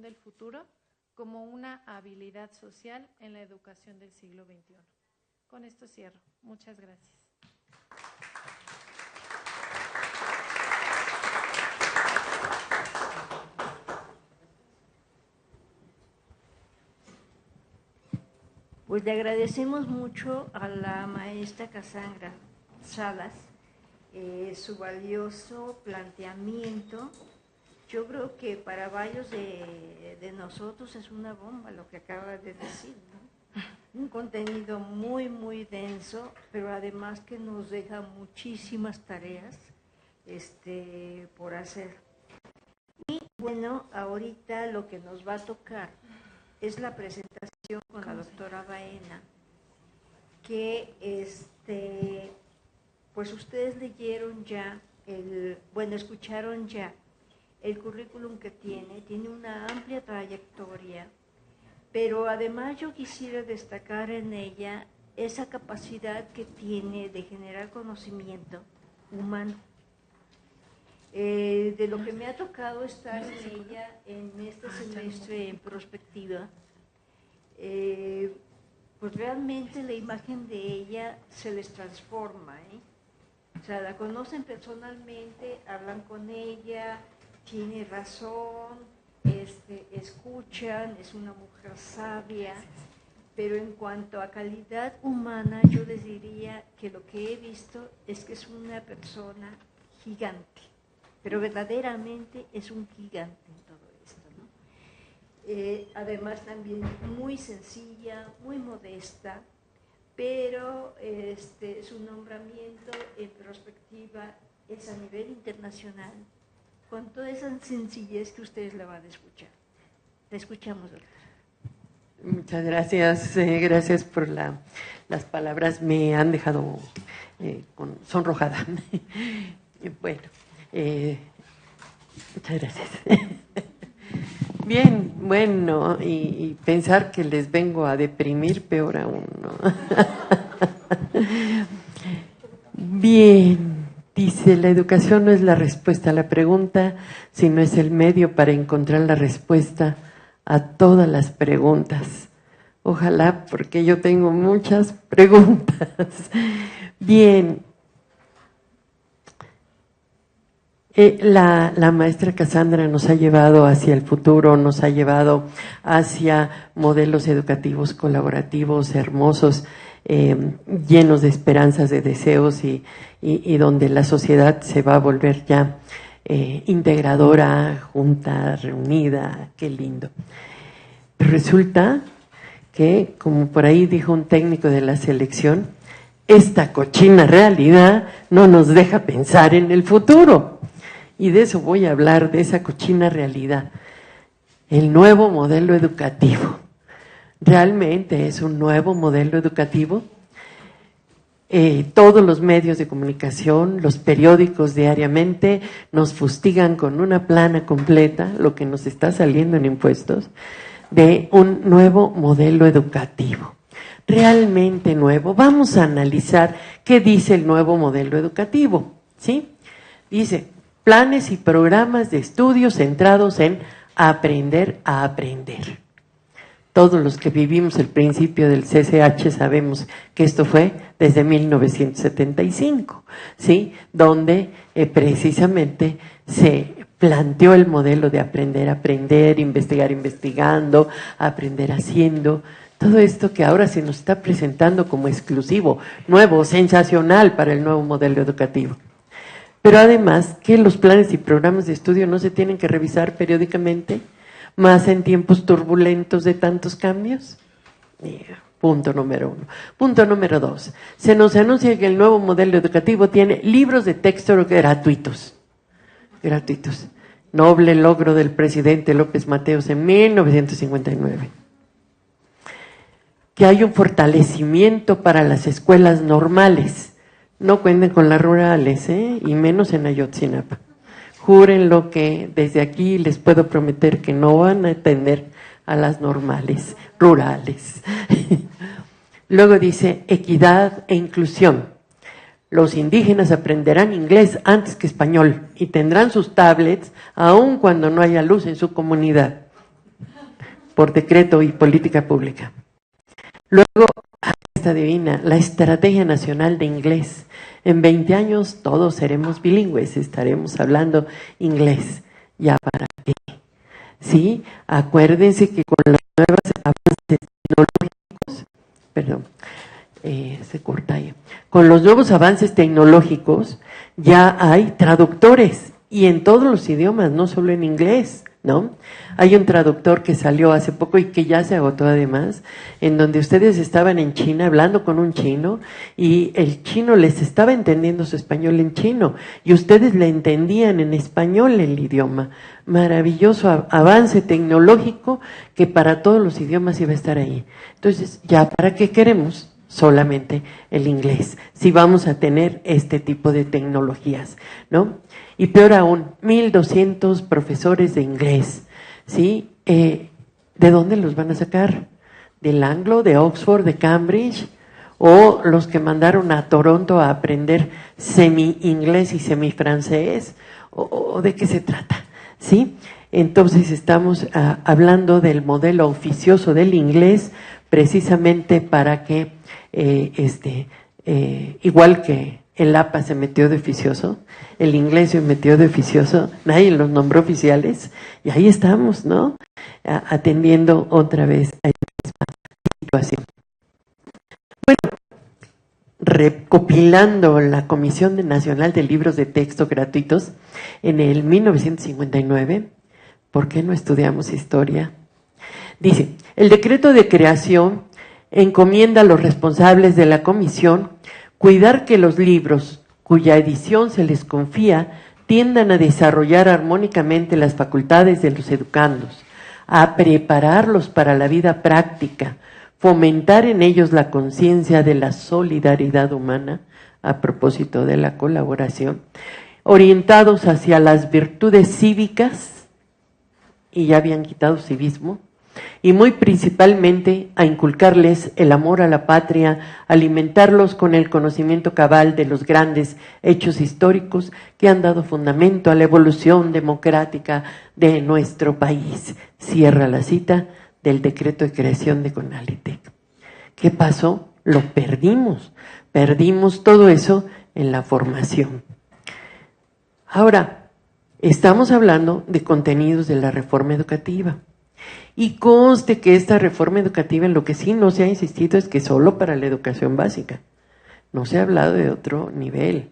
del futuro como una habilidad social en la educación del siglo XXI. Con esto cierro. Muchas gracias. Pues le agradecemos mucho a la maestra Cassandra Salas su valioso planteamiento. Yo creo que para varios de nosotros es una bomba lo que acaba de decir, ¿no? Un contenido muy, muy denso, pero además que nos deja muchísimas tareas por hacer. Y bueno, ahorita lo que nos va a tocar es la presentación con la doctora Baena, que pues ustedes leyeron ya, escucharon ya el currículum que tiene una amplia trayectoria, pero además yo quisiera destacar en ella esa capacidad que tiene de generar conocimiento humano. De lo que me ha tocado estar en ella en este semestre en perspectiva, pues realmente la imagen de ella se les transforma, O sea, la conocen personalmente, hablan con ella, tiene razón, escuchan, es una mujer sabia, pero en cuanto a calidad humana, yo les diría que lo que he visto es que es una persona gigante, pero verdaderamente es un gigante en todo esto, ¿no? Además también muy sencilla, muy modesta, pero su nombramiento en perspectiva es a nivel internacional, con toda esa sencillez que ustedes la van a escuchar. La escuchamos, doctora. Muchas gracias, gracias por las palabras, me han dejado sonrojada. Bueno, muchas gracias. Bien, bueno, y pensar que les vengo a deprimir, peor aún, ¿no? Bien. Dice, la educación no es la respuesta a la pregunta, sino es el medio para encontrar la respuesta a todas las preguntas. Ojalá, porque yo tengo muchas preguntas. Bien. La maestra Cassandra nos ha llevado hacia el futuro, nos ha llevado hacia modelos educativos colaborativos hermosos, llenos de esperanzas, de deseos y donde la sociedad se va a volver ya integradora, junta, reunida. Qué lindo. Resulta que, como por ahí dijo un técnico de la selección, esta cochina realidad no nos deja pensar en el futuro. Y de eso voy a hablar, de esa cochina realidad. El nuevo modelo educativo. Realmente es un nuevo modelo educativo. Todos los medios de comunicación, los periódicos diariamente nos fustigan con una plana completa, lo que nos está saliendo en impuestos, de un nuevo modelo educativo. Realmente nuevo. Vamos a analizar qué dice el nuevo modelo educativo, ¿sí? Dice, planes y programas de estudio centrados en aprender a aprender. Todos los que vivimos el principio del CCH sabemos que esto fue desde 1975, ¿sí? Donde precisamente se planteó el modelo de aprender a aprender, investigar investigando, aprender haciendo. Todo esto que ahora se nos está presentando como exclusivo, nuevo, sensacional para el nuevo modelo educativo. Pero además que los planes y programas de estudio no se tienen que revisar periódicamente, más en tiempos turbulentos de tantos cambios. Punto número 1. Punto número 2. Se nos anuncia que el nuevo modelo educativo tiene libros de texto gratuitos. Gratuitos. Noble logro del presidente López Mateos en 1959. Que hay un fortalecimiento para las escuelas normales. No cuenten con las rurales, y menos en Ayotzinapa. Júrenlo que desde aquí les puedo prometer que no van a atender a las normales, rurales. Luego dice, equidad e inclusión. Los indígenas aprenderán inglés antes que español y tendrán sus tablets aun cuando no haya luz en su comunidad. por decreto y política pública. Luego, esta divina, la Estrategia Nacional de Inglés. En 20 años todos seremos bilingües, estaremos hablando inglés. ¿Ya para qué? Sí, acuérdense que con los nuevos avances tecnológicos, se corta ahí. Con los nuevos avances tecnológicos ya hay traductores y en todos los idiomas, no solo en inglés, ¿no? Hay un traductor que salió hace poco y que ya se agotó además, en donde ustedes estaban en China hablando con un chino y el chino les estaba entendiendo su español en chino y ustedes le entendían en español el idioma. Maravilloso avance tecnológico que para todos los idiomas iba a estar ahí. Entonces, ¿ya para qué queremos? Solamente el inglés, si vamos a tener este tipo de tecnologías, ¿no? Y peor aún, 1,200 profesores de inglés, ¿sí? ¿De dónde los van a sacar? ¿Del Anglo, de Oxford, de Cambridge? ¿O los que mandaron a Toronto a aprender semi-inglés y semi-francés? ¿O de qué se trata? ¿Sí? Entonces estamos hablando del modelo oficioso del inglés precisamente para que igual que el APA se metió de oficioso, el inglés se metió de oficioso, nadie los nombró oficiales, y ahí estamos, ¿no? Atendiendo otra vez a esta situación. Bueno, recopilando la Comisión Nacional de Libros de Texto Gratuitos en el 1959, ¿por qué no estudiamos historia? Dice, el decreto de creación encomienda a los responsables de la comisión cuidar que los libros cuya edición se les confía tiendan a desarrollar armónicamente las facultades de los educandos, a prepararlos para la vida práctica, fomentar en ellos la conciencia de la solidaridad humana, a propósito de la colaboración, orientados hacia las virtudes cívicas, y ya habían quitado civismo, y muy principalmente a inculcarles el amor a la patria, alimentarlos con el conocimiento cabal de los grandes hechos históricos que han dado fundamento a la evolución democrática de nuestro país. Cierra la cita del decreto de creación de CONALITEC. ¿Qué pasó? Lo perdimos. Perdimos todo eso en la formación. Ahora, estamos hablando de contenidos de la reforma educativa. Y conste que esta reforma educativa en lo que sí no se ha insistido es que solo para la educación básica. No se ha hablado de otro nivel.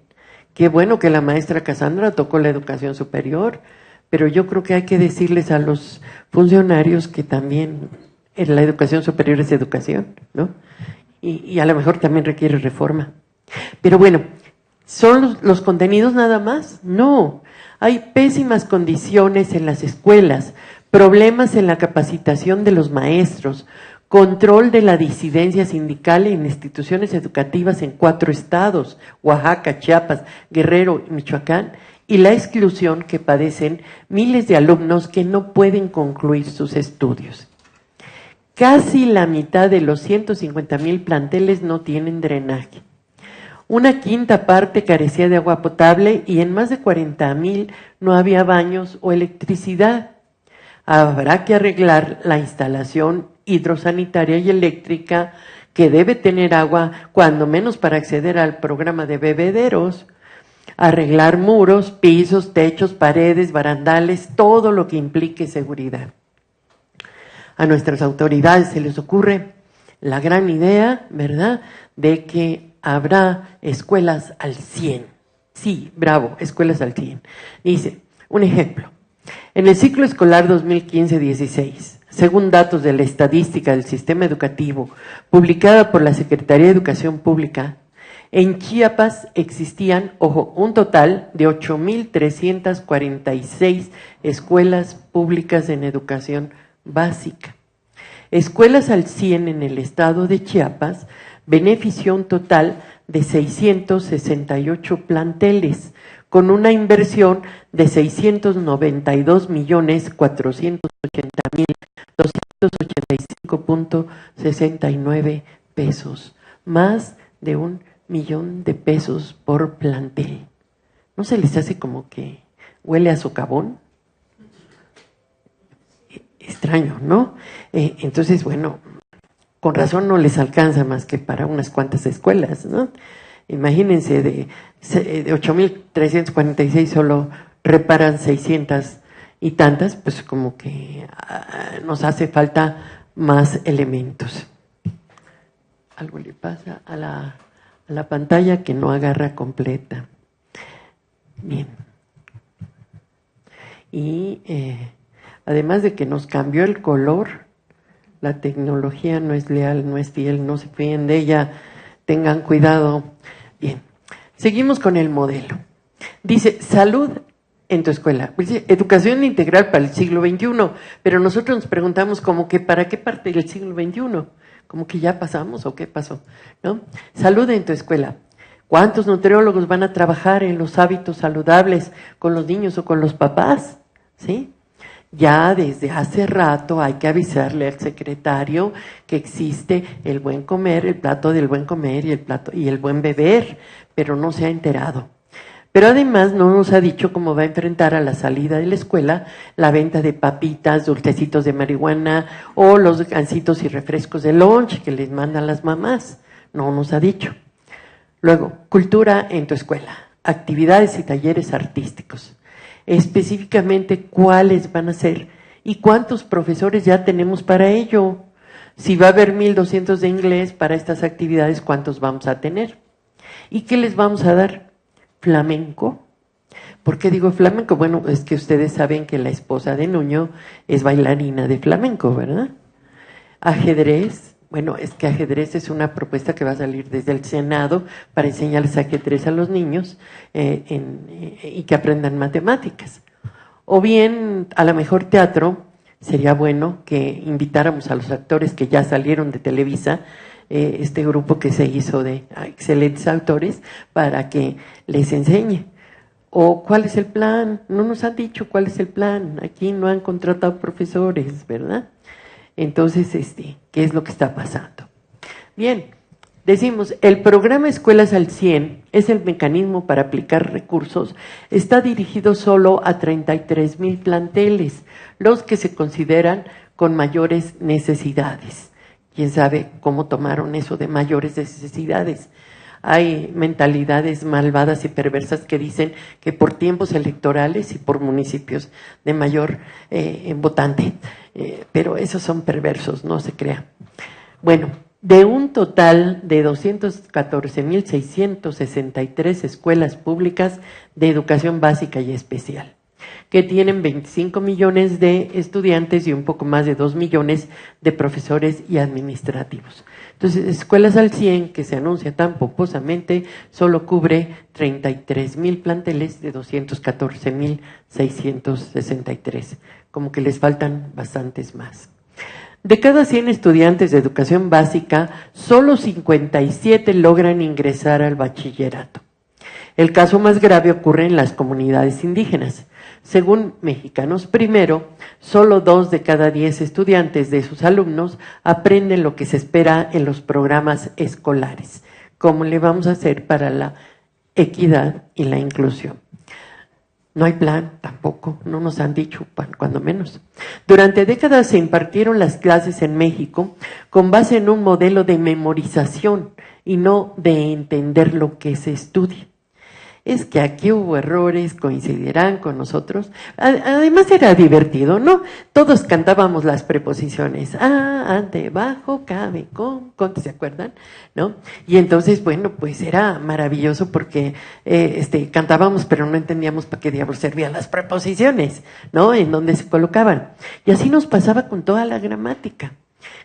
Qué bueno que la maestra Cassandra tocó la educación superior, pero yo creo que hay que decirles a los funcionarios que también la educación superior es educación, ¿no? Y a lo mejor también requiere reforma. Pero bueno, ¿son los contenidos nada más? No. Hay pésimas condiciones en las escuelas, problemas en la capacitación de los maestros, control de la disidencia sindical en instituciones educativas en 4 estados, Oaxaca, Chiapas, Guerrero y Michoacán, y la exclusión que padecen miles de alumnos que no pueden concluir sus estudios. Casi la mitad de los 150,000 planteles no tienen drenaje. Una quinta parte carecía de agua potable y en más de 40,000 no había baños o electricidad. Habrá que arreglar la instalación hidrosanitaria y eléctrica que debe tener agua, cuando menos para acceder al programa de bebederos, arreglar muros, pisos, techos, paredes, barandales, todo lo que implique seguridad. A nuestras autoridades se les ocurre la gran idea, ¿verdad?, de que habrá escuelas al 100. Sí, bravo, escuelas al 100. Dice, un ejemplo. En el ciclo escolar 2015-16, según datos de la estadística del sistema educativo publicada por la Secretaría de Educación Pública, en Chiapas existían, ojo, un total de 8,346 escuelas públicas en educación básica. Escuelas al 100 en el estado de Chiapas benefició un total de 668 planteles, con una inversión de 692,480,285.69 pesos, más de 1,000,000 de pesos por plantel. ¿No se les hace como que huele a socavón? extraño, ¿no? Entonces, bueno, con razón no les alcanza más que para unas cuantas escuelas, ¿no? Imagínense, de 8.346 solo reparan 600 y tantas, pues como que nos hace falta más elementos. Algo le pasa a la pantalla que no agarra completa. Bien. Y además de que nos cambió el color, la tecnología no es leal, no es fiel, no se fíen de ella, tengan cuidado. Bien, seguimos con el modelo. Dice, salud en tu escuela. Dice, educación integral para el siglo XXI, pero nosotros nos preguntamos como que ¿para qué parte del siglo XXI? Como que ya pasamos o qué pasó, ¿no? Salud en tu escuela. ¿Cuántos nutriólogos van a trabajar en los hábitos saludables con los niños o con los papás? ¿Sí? Ya desde hace rato hay que avisarle al secretario que existe el buen comer, el plato del buen comer y el buen beber, pero no se ha enterado. Pero además no nos ha dicho cómo va a enfrentar a la salida de la escuela la venta de papitas, dulcecitos de marihuana o los gancitos y refrescos de lunch que les mandan las mamás. No nos ha dicho. Luego, cultura en tu escuela, actividades y talleres artísticos. Específicamente, ¿cuáles van a ser? ¿Y cuántos profesores ya tenemos para ello? Si va a haber 1.200 de inglés para estas actividades, ¿cuántos vamos a tener? ¿Y qué les vamos a dar? Flamenco. ¿Por qué digo flamenco? Bueno, es que ustedes saben que la esposa de Nuño es bailarina de flamenco, ¿verdad? Ajedrez. Bueno, es que ajedrez es una propuesta que va a salir desde el Senado para enseñarles ajedrez a los niños y que aprendan matemáticas. O bien, a lo mejor teatro, sería bueno que invitáramos a los actores que ya salieron de Televisa, este grupo que se hizo de excelentes autores, para que les enseñe. ¿O cuál es el plan? No nos han dicho cuál es el plan. Aquí no han contratado profesores, ¿verdad? Entonces, ¿qué es lo que está pasando? Bien, decimos, el programa Escuelas al 100 es el mecanismo para aplicar recursos. Está dirigido solo a 33,000 planteles, los que se consideran con mayores necesidades. ¿Quién sabe cómo tomaron eso de mayores necesidades? Hay mentalidades malvadas y perversas que dicen que por tiempos electorales y por municipios de mayor votante, pero esos son perversos, no se crea. Bueno, de un total de 214,663 escuelas públicas de educación básica y especial, que tienen 25 millones de estudiantes y un poco más de 2 millones de profesores y administrativos. Entonces, Escuelas al 100, que se anuncia tan pomposamente, solo cubre 33,000 planteles de 214,663. Como que les faltan bastantes más. De cada 100 estudiantes de educación básica, solo 57 logran ingresar al bachillerato. El caso más grave ocurre en las comunidades indígenas. Según Mexicanos Primero, solo 2 de cada 10 estudiantes de sus alumnos aprenden lo que se espera en los programas escolares. ¿Cómo le vamos a hacer para la equidad y la inclusión? No hay plan tampoco, no nos han dicho, cuando menos. Durante décadas se impartieron las clases en México con base en un modelo de memorización y no de entender lo que se estudia. Es que aquí hubo errores, coincidirán con nosotros. Además era divertido, ¿no? Todos cantábamos las preposiciones. Ante, bajo, cabe, con, ¿se acuerdan? ¿No? Y entonces, bueno, pues era maravilloso porque cantábamos, pero no entendíamos para qué diablos servían las preposiciones, ¿no? En dónde se colocaban. Y así nos pasaba con toda la gramática.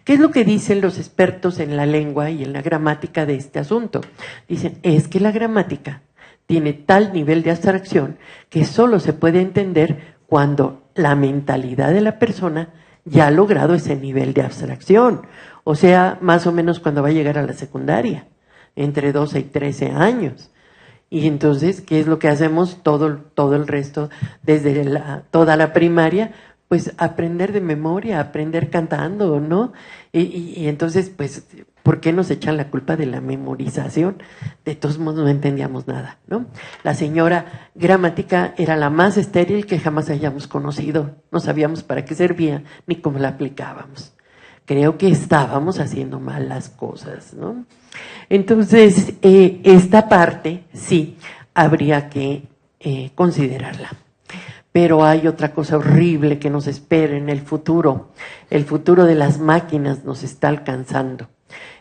¿Qué es lo que dicen los expertos en la lengua y en la gramática de este asunto? Dicen, es que la gramática tiene tal nivel de abstracción que solo se puede entender cuando la mentalidad de la persona ya ha logrado ese nivel de abstracción. O sea, más o menos cuando va a llegar a la secundaria, entre 12 y 13 años. Y entonces, ¿qué es lo que hacemos todo el resto, desde toda la primaria? pues aprender de memoria, aprender cantando, ¿no? Y entonces, pues, ¿por qué nos echan la culpa de la memorización? De todos modos no entendíamos nada, ¿no? La señora gramática era la más estéril que jamás hayamos conocido. No sabíamos para qué servía ni cómo la aplicábamos. Creo que estábamos haciendo mal las cosas, ¿no? Entonces, esta parte sí habría que considerarla. Pero hay otra cosa horrible que nos espera en el futuro. El futuro de las máquinas nos está alcanzando.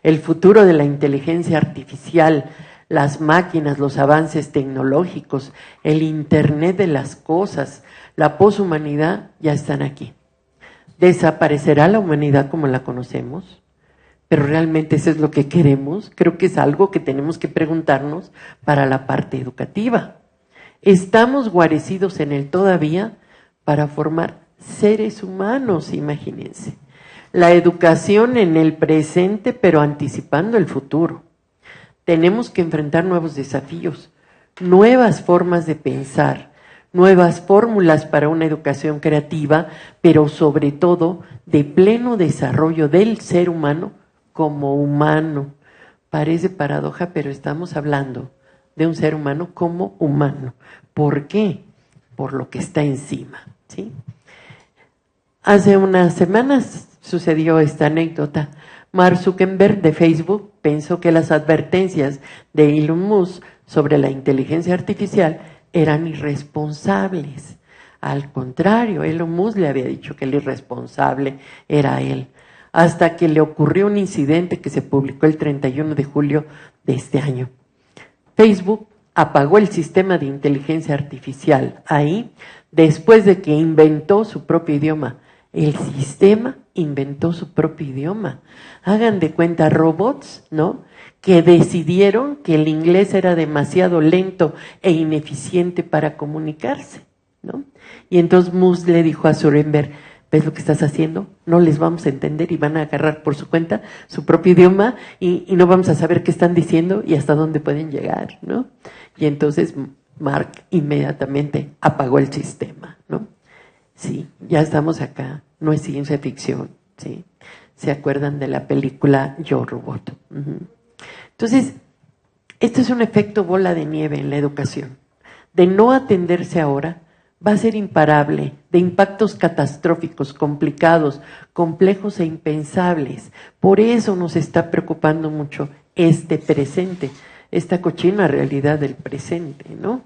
El futuro de la inteligencia artificial, las máquinas, los avances tecnológicos, el Internet de las cosas, la poshumanidad ya están aquí. ¿Desaparecerá la humanidad como la conocemos? Pero realmente eso es lo que queremos. Creo que es algo que tenemos que preguntarnos para la parte educativa. Estamos guarecidos en él todavía para formar seres humanos, imagínense. La educación en el presente, pero anticipando el futuro. Tenemos que enfrentar nuevos desafíos, nuevas formas de pensar, nuevas fórmulas para una educación creativa, pero sobre todo de pleno desarrollo del ser humano como humano. Parece paradoja, pero estamos hablando de un ser humano como humano. ¿Por qué? Por lo que está encima, ¿sí? Hace unas semanas sucedió esta anécdota. Mark Zuckerberg de Facebook pensó que las advertencias de Elon Musk sobre la inteligencia artificial eran irresponsables. Al contrario, Elon Musk le había dicho que el irresponsable era él. Hasta que le ocurrió un incidente que se publicó el 31 de julio de este año. Facebook apagó el sistema de inteligencia artificial ahí después de que inventó su propio idioma. El sistema inventó su propio idioma. Hagan de cuenta robots, ¿no? Que decidieron que el inglés era demasiado lento e ineficiente para comunicarse, ¿no? Y entonces Musk le dijo a Zuckerberg, ¿ves lo que estás haciendo? No les vamos a entender y van a agarrar por su cuenta su propio idioma y no vamos a saber qué están diciendo y hasta dónde pueden llegar, ¿no? Y entonces Mark inmediatamente apagó el sistema, ¿no? Sí, ya estamos acá, no es ciencia ficción, ¿sí? ¿Se acuerdan de la película Yo, Robot? Entonces, esto es un efecto bola de nieve en la educación. De no atenderse ahora, va a ser imparable, de impactos catastróficos, complicados, complejos e impensables. Por eso nos está preocupando mucho este presente, esta cochina realidad del presente, ¿no?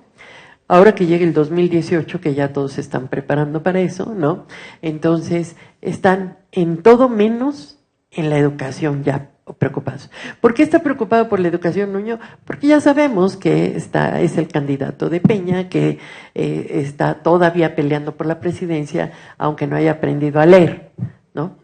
Ahora que llegue el 2018, que ya todos se están preparando para eso, ¿no? Entonces, están en todo menos en la educación ya preocupados. ¿Por qué está preocupado por la educación, Nuño? Porque ya sabemos que es el candidato de Peña, que está todavía peleando por la presidencia, aunque no haya aprendido a leer, ¿no?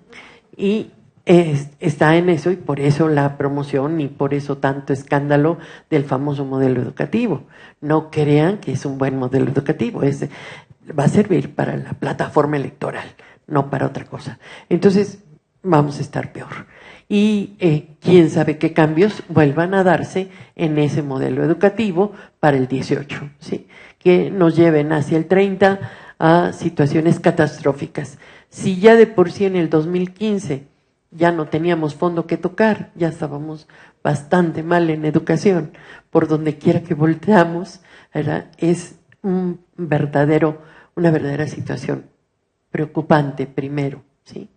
Y está en eso y por eso la promoción y por eso tanto escándalo del famoso modelo educativo. No crean que es un buen modelo educativo, va a servir para la plataforma electoral, no para otra cosa. Entonces, vamos a estar peor. Y quién sabe qué cambios vuelvan a darse en ese modelo educativo para el 18, ¿sí? Que nos lleven hacia el 30 a situaciones catastróficas. Si ya de por sí en el 2015 ya no teníamos fondo que tocar, ya estábamos bastante mal en educación, por donde quiera que volteamos, ¿verdad? Es una verdadera situación preocupante primero, ¿sí?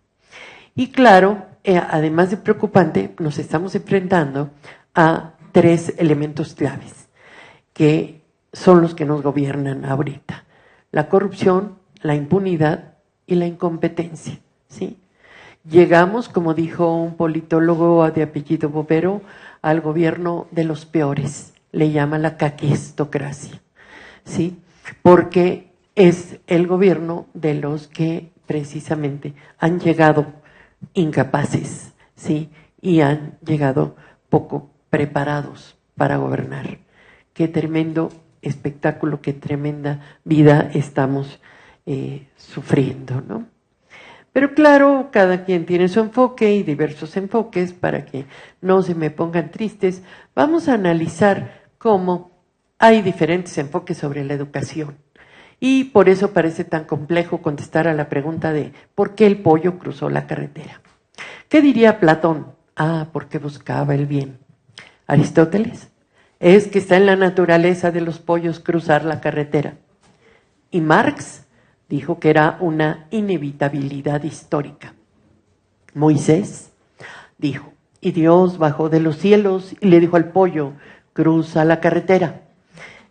Y claro, además de preocupante, nos estamos enfrentando a 3 elementos claves, que son los que nos gobiernan ahorita: la corrupción, la impunidad y la incompetencia, ¿sí? Llegamos, como dijo un politólogo de apellido Bovero, al gobierno de los peores, le llama la caquistocracia, ¿sí? Porque es el gobierno de los que precisamente han llegado incapaces, ¿sí? Y han llegado poco preparados para gobernar. Qué tremendo espectáculo, qué tremenda vida estamos sufriendo, ¿no? Pero claro, cada quien tiene su enfoque y diversos enfoques para que no se me pongan tristes. Vamos a analizar cómo hay diferentes enfoques sobre la educación Y por eso parece tan complejo contestar a la pregunta de ¿por qué el pollo cruzó la carretera? ¿Qué diría Platón? Porque buscaba el bien. Aristóteles, es que está en la naturaleza de los pollos cruzar la carretera. Y Marx dijo que era una inevitabilidad histórica. Moisés dijo, y Dios bajó de los cielos y le dijo al pollo, cruza la carretera.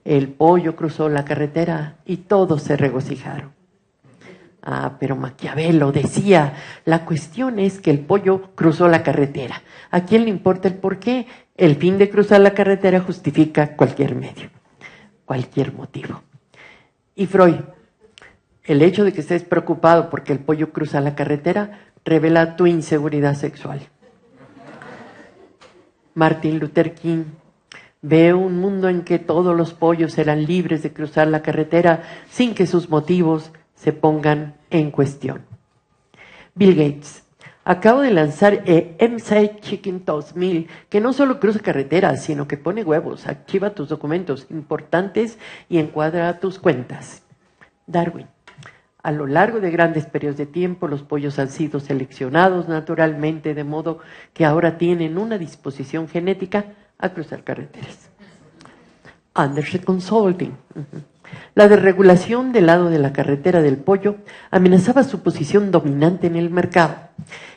El pollo cruzó la carretera y todos se regocijaron. Pero Maquiavelo decía, la cuestión es que el pollo cruzó la carretera. ¿A quién le importa el por qué? El fin de cruzar la carretera justifica cualquier medio, cualquier motivo. Y Freud, el hecho de que estés preocupado porque el pollo cruza la carretera revela tu inseguridad sexual. Martin Luther King, ve un mundo en que todos los pollos serán libres de cruzar la carretera sin que sus motivos se pongan en cuestión. Bill Gates, acabo de lanzar MSI Chicken 2000, que no solo cruza carreteras, sino que pone huevos, archiva tus documentos importantes y encuadra tus cuentas. Darwin, a lo largo de grandes periodos de tiempo, los pollos han sido seleccionados naturalmente, de modo que ahora tienen una disposición genética a cruzar carreteras. Andersen Consulting. La desregulación del lado de la carretera del pollo amenazaba su posición dominante en el mercado.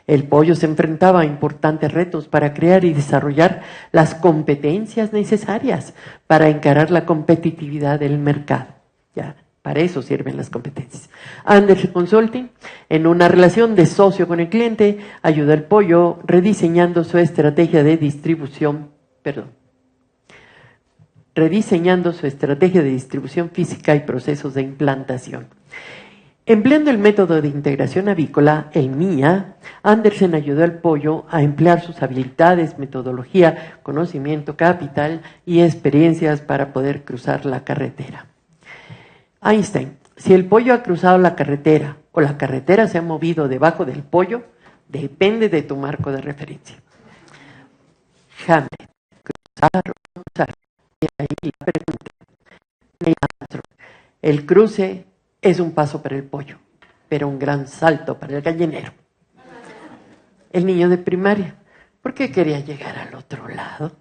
El pollo se enfrentaba a importantes retos para crear y desarrollar las competencias necesarias para encarar la competitividad del mercado. Ya, para eso sirven las competencias. Andersen Consulting, en una relación de socio con el cliente, ayuda al pollo rediseñando su estrategia de distribución física y procesos de implantación. Empleando el método de integración avícola, el MIA, Andersen ayudó al pollo a emplear sus habilidades, metodología, conocimiento, capital y experiencias para poder cruzar la carretera. Einstein, si el pollo ha cruzado la carretera o la carretera se ha movido debajo del pollo, depende de tu marco de referencia. Hamlet, cruzar. Y ahí la pregunta. Neil Armstrong, el cruce es un paso para el pollo, pero un gran salto para el gallinero. El niño de primaria, ¿por qué quería llegar al otro lado?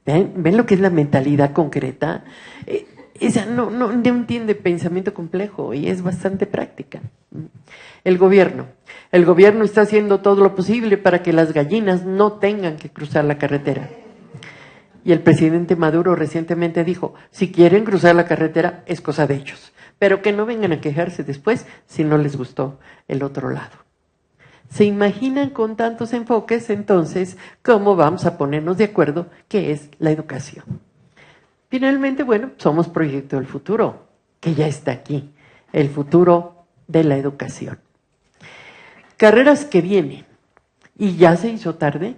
¿Ven lo que es la mentalidad concreta? Esa no entiende pensamiento complejo y es bastante práctica. El gobierno está haciendo todo lo posible para que las gallinas no tengan que cruzar la carretera. Y el presidente Maduro recientemente dijo, si quieren cruzar la carretera es cosa de ellos, pero que no vengan a quejarse después si no les gustó el otro lado. ¿Se imaginan con tantos enfoques entonces cómo vamos a ponernos de acuerdo qué es la educación? Finalmente, somos proyecto del futuro, que ya está aquí, el futuro de la educación. Carreras que vienen, y ya se hizo tarde.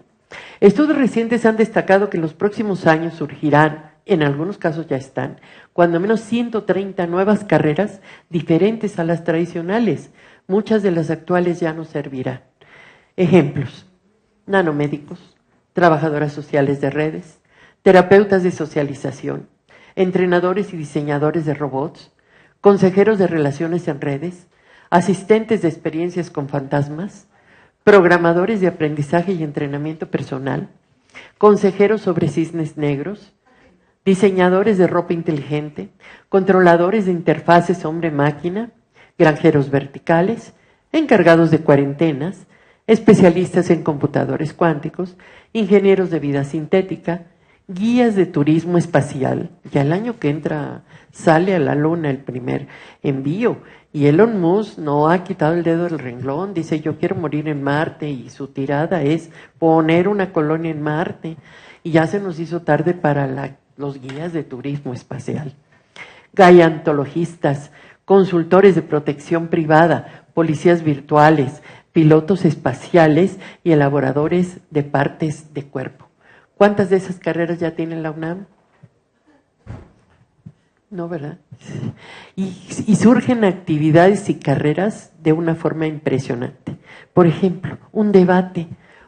Estudios recientes han destacado que en los próximos años surgirán, en algunos casos ya están, cuando menos 130 nuevas carreras diferentes a las tradicionales. Muchas de las actuales ya no servirán. Ejemplos: nanomédicos, trabajadoras sociales de redes, terapeutas de socialización, entrenadores y diseñadores de robots, consejeros de relaciones en redes, asistentes de experiencias con fantasmas, programadores de aprendizaje y entrenamiento personal, consejeros sobre cisnes negros, diseñadores de ropa inteligente, controladores de interfaces hombre-máquina, granjeros verticales, encargados de cuarentenas, especialistas en computadores cuánticos, ingenieros de vida sintética, guías de turismo espacial. Ya el año que entra sale a la luna el primer envío. Y Elon Musk no ha quitado el dedo del renglón, dice yo quiero morir en Marte y su tirada es poner una colonia en Marte y ya se nos hizo tarde para los guías de turismo espacial. Gaiantologistas, consultores de protección privada, policías virtuales, pilotos espaciales y elaboradores de partes de cuerpo. ¿Cuántas de esas carreras ya tiene la UNAM? No, ¿verdad? Y surgen actividades y carreras de una forma impresionante. Por ejemplo, un debate.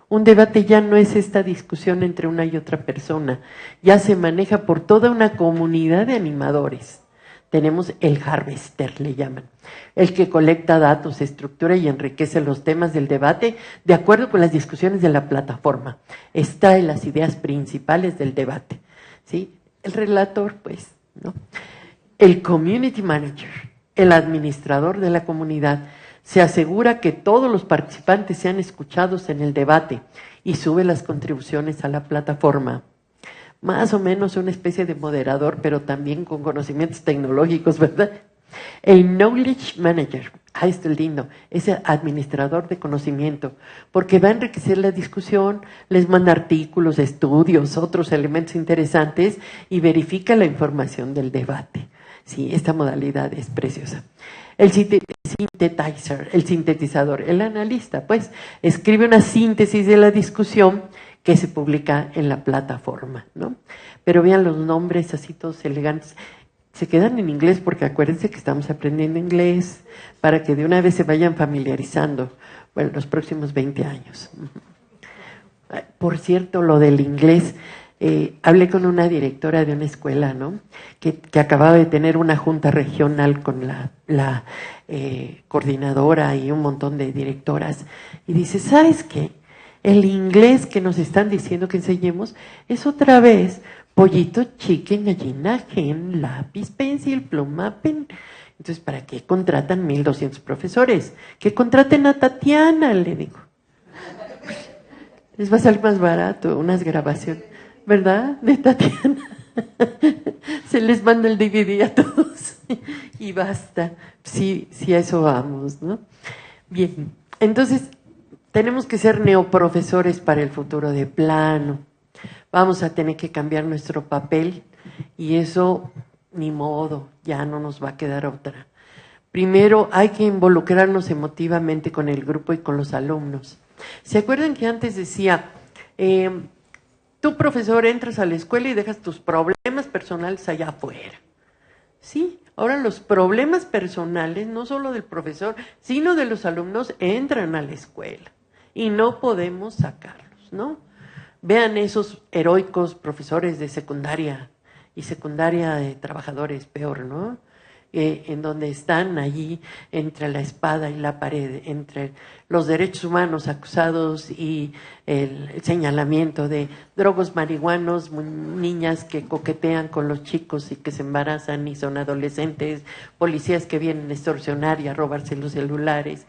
Un debate ya no es esta discusión entre una y otra persona, ya se maneja por toda una comunidad de animadores, tenemos el harvester, le llaman, el que colecta datos, estructura y enriquece los temas del debate de acuerdo con las discusiones de la plataforma. Extrae las ideas principales del debate, ¿sí? El relator, pues, ¿no? El community manager, el administrador de la comunidad, se asegura que todos los participantes sean escuchados en el debate y sube las contribuciones a la plataforma. Más o menos una especie de moderador, pero también con conocimientos tecnológicos, ¿verdad? El knowledge manager, esto es lindo, es el administrador de conocimiento, porque va a enriquecer la discusión, les manda artículos, estudios, otros elementos interesantes y verifica la información del debate. Sí, esta modalidad es preciosa. El synthetizer, el sintetizador, el analista, pues, escribe una síntesis de la discusión que se publica en la plataforma, ¿no? Pero vean los nombres así todos elegantes. Se quedan en inglés porque acuérdense que estamos aprendiendo inglés para que de una vez se vayan familiarizando, bueno, los próximos 20 años. Por cierto, lo del inglés, hablé con una directora de una escuela, ¿no? Que acababa de tener una junta regional con la coordinadora y un montón de directoras, y dice, ¿sabes qué? El inglés que nos están diciendo que enseñemos es otra vez pollito, chicken, gallina, gen, lápiz, pencil, pluma, pen. Entonces, ¿para qué contratan 1,200 profesores? Que contraten a Tatiana, le digo. Les va a salir más barato unas grabaciones, ¿verdad? De Tatiana. Se les manda el DVD a todos y basta. Sí, a eso vamos, ¿no? Bien, entonces tenemos que ser neoprofesores para el futuro de plano. Vamos a tener que cambiar nuestro papel y eso ni modo, ya no nos va a quedar otra. Primero hay que involucrarnos emotivamente con el grupo y con los alumnos. ¿Se acuerdan que antes decía, tú profesor entras a la escuela y dejas tus problemas personales allá afuera? Sí, ahora los problemas personales, no solo del profesor, sino de los alumnos, entran a la escuela y no podemos sacarlos, ¿no? Vean esos heroicos profesores de secundaria y secundaria de trabajadores, peor, ¿no? En donde están allí entre la espada y la pared, entre los derechos humanos acusados y el señalamiento de drogos marihuanos, niñas que coquetean con los chicos y que se embarazan y son adolescentes, policías que vienen a extorsionar y a robarse los celulares.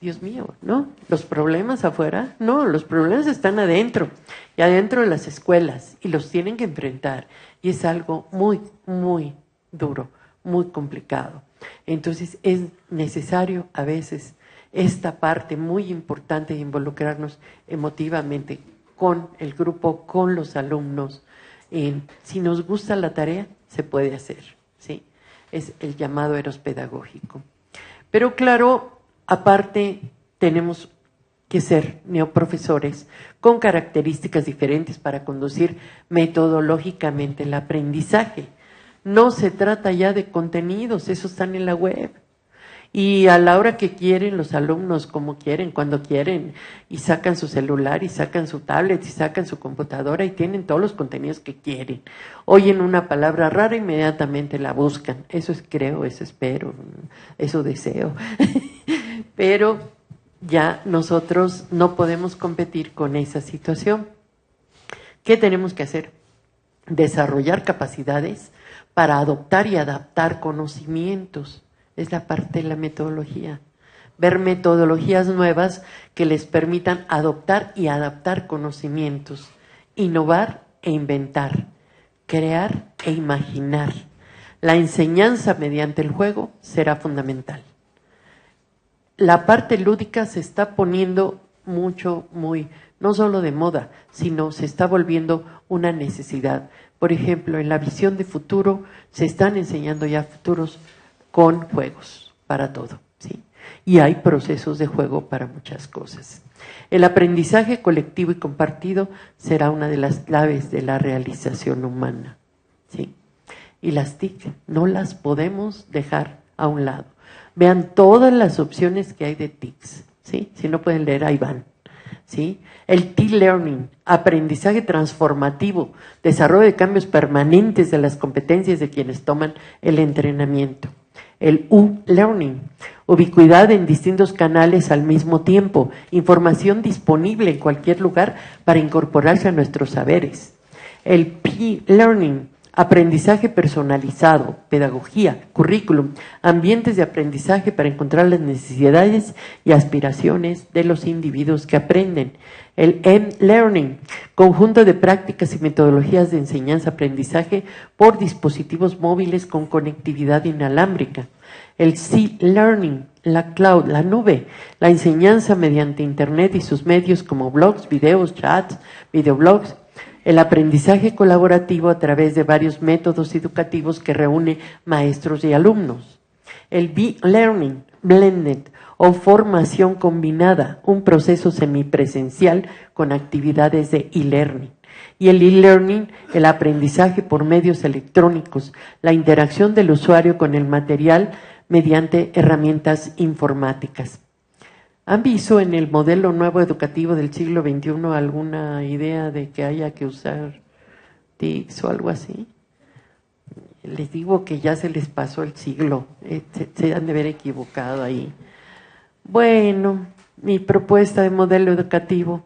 Dios mío, ¿no? ¿Los problemas afuera? No, los problemas están adentro, y adentro de las escuelas, y los tienen que enfrentar, y es algo muy, muy duro, muy complicado. Entonces es necesario a veces esta parte muy importante de involucrarnos emotivamente con el grupo, con los alumnos. Si nos gusta la tarea, se puede hacer, ¿sí? Es el llamado eros pedagógico. Pero claro, aparte, tenemos que ser neoprofesores con características diferentes para conducir metodológicamente el aprendizaje. No se trata ya de contenidos, esos están en la web. Y a la hora que quieren, los alumnos, como quieren, cuando quieren, y sacan su celular, y sacan su tablet, y sacan su computadora, y tienen todos los contenidos que quieren. Oyen una palabra rara, inmediatamente la buscan. Eso es creo, eso espero, eso deseo. Pero ya nosotros no podemos competir con esa situación. ¿Qué tenemos que hacer? Desarrollar capacidades para adoptar y adaptar conocimientos. Es la parte de la metodología. Ver metodologías nuevas que les permitan adoptar y adaptar conocimientos. Innovar e inventar. Crear e imaginar. La enseñanza mediante el juego será fundamental. La parte lúdica se está poniendo no solo de moda, sino se está volviendo una necesidad. Por ejemplo, en la visión de futuro se están enseñando ya futuros con juegos para todo, ¿sí? Y hay procesos de juego para muchas cosas. El aprendizaje colectivo y compartido será una de las claves de la realización humana, ¿sí? Y las TIC no las podemos dejar a un lado. Vean todas las opciones que hay de TICs, ¿sí? Si no pueden leer, ahí van. ¿sí? El T-Learning, aprendizaje transformativo, desarrollo de cambios permanentes de las competencias de quienes toman el entrenamiento. El U-Learning, ubicuidad en distintos canales al mismo tiempo, información disponible en cualquier lugar para incorporarse a nuestros saberes. El P-Learning, aprendizaje personalizado, pedagogía, currículum, ambientes de aprendizaje para encontrar las necesidades y aspiraciones de los individuos que aprenden. El M-Learning, conjunto de prácticas y metodologías de enseñanza-aprendizaje por dispositivos móviles con conectividad inalámbrica. El C-Learning, la cloud, la nube, la enseñanza mediante Internet y sus medios como blogs, videos, chats, videoblogs. El aprendizaje colaborativo a través de varios métodos educativos que reúne maestros y alumnos. El B-Learning, blended, o formación combinada, un proceso semipresencial con actividades de e-learning. Y el e-learning, el aprendizaje por medios electrónicos, la interacción del usuario con el material mediante herramientas informáticas. ¿Han visto en el modelo nuevo educativo del siglo XXI alguna idea de que haya que usar TICs o algo así? Les digo que ya se les pasó el siglo, se han de haber equivocado ahí. Bueno, mi propuesta de modelo educativo,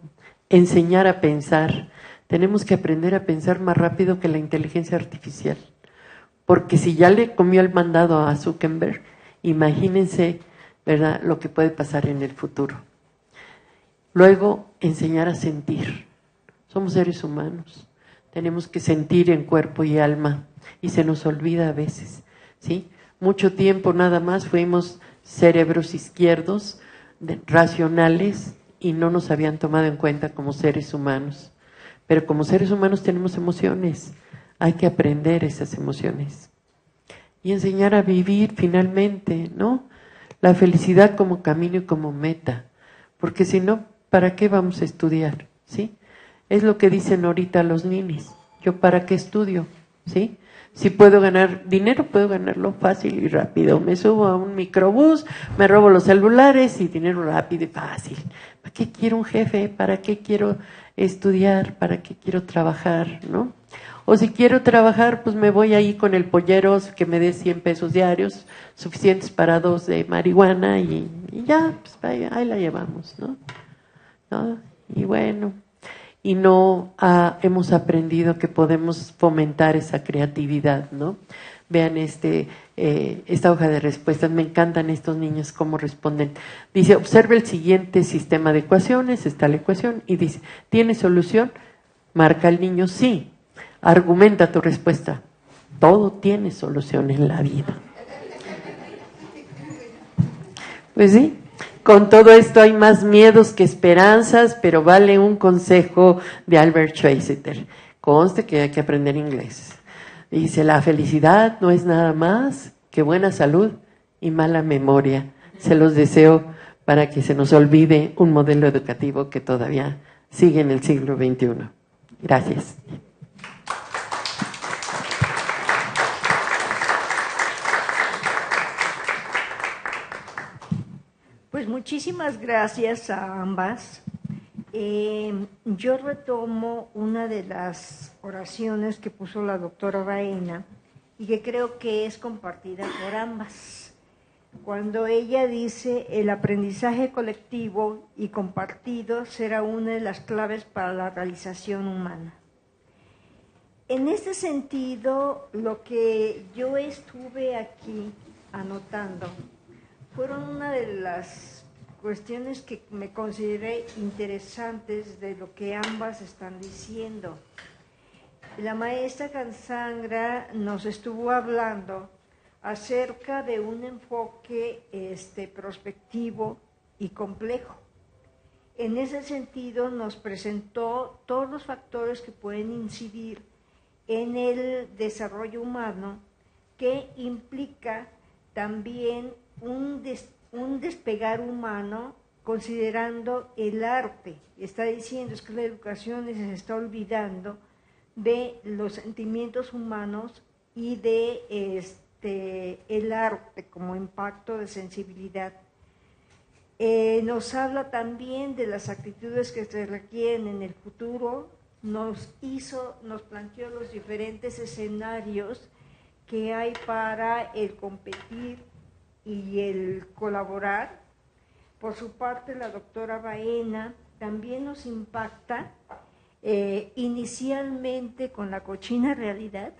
enseñar a pensar. Tenemos que aprender a pensar más rápido que la inteligencia artificial, porque si ya le comió el mandado a Zuckerberg, imagínense, ¿verdad?, lo que puede pasar en el futuro. Luego, enseñar a sentir. Somos seres humanos, tenemos que sentir en cuerpo y alma, y se nos olvida a veces, ¿sí? Mucho tiempo nada más fuimos cerebros izquierdos, racionales, y no nos habían tomado en cuenta como seres humanos. Pero como seres humanos tenemos emociones, hay que aprender esas emociones. Y enseñar a vivir finalmente, ¿no? La felicidad como camino y como meta, porque si no, ¿para qué vamos a estudiar? ¿Sí? Es lo que dicen ahorita los ninis. ¿Yo para qué estudio? ¿Sí? Si puedo ganar dinero, puedo ganarlo fácil y rápido. Me subo a un microbús, me robo los celulares y dinero rápido y fácil. ¿Para qué quiero un jefe? ¿Para qué quiero estudiar? ¿Para qué quiero trabajar? ¿No? O si quiero trabajar, pues me voy ahí con el pollero que me dé 100 pesos diarios, suficientes para 2 de marihuana y ya, pues ahí la llevamos, ¿no? Y bueno, y no hemos aprendido que podemos fomentar esa creatividad, ¿no? Vean esta hoja de respuestas, me encantan estos niños cómo responden. Dice, observe el siguiente sistema de ecuaciones, está la ecuación, y dice, ¿tiene solución? Marca el niño sí. Argumenta tu respuesta. Todo tiene solución en la vida. Pues sí, con todo esto hay más miedos que esperanzas, pero vale un consejo de Albert Schweitzer. Conste que hay que aprender inglés. Dice, la felicidad no es nada más que buena salud y mala memoria. Se los deseo para que se nos olvide un modelo educativo que todavía sigue en el siglo XXI. Gracias. Pues muchísimas gracias a ambas. Yo retomo una de las oraciones que puso la doctora Baena y que creo que es compartida por ambas. Cuando ella dice, el aprendizaje colectivo y compartido será una de las claves para la realización humana. En este sentido, lo que yo estuve aquí anotando fueron una de las cuestiones que me consideré interesantes de lo que ambas están diciendo. La maestra Cassandra nos estuvo hablando acerca de un enfoque prospectivo y complejo. En ese sentido nos presentó todos los factores que pueden incidir en el desarrollo humano, que implica también un despegar humano considerando el arte. Está diciendo es que la educación se está olvidando de los sentimientos humanos y de el arte como impacto de sensibilidad. Nos habla también de las actitudes que se requieren en el futuro, nos planteó los diferentes escenarios que hay para el competir y el colaborar. Por su parte, la doctora Baena también nos impacta inicialmente con la cochina realidad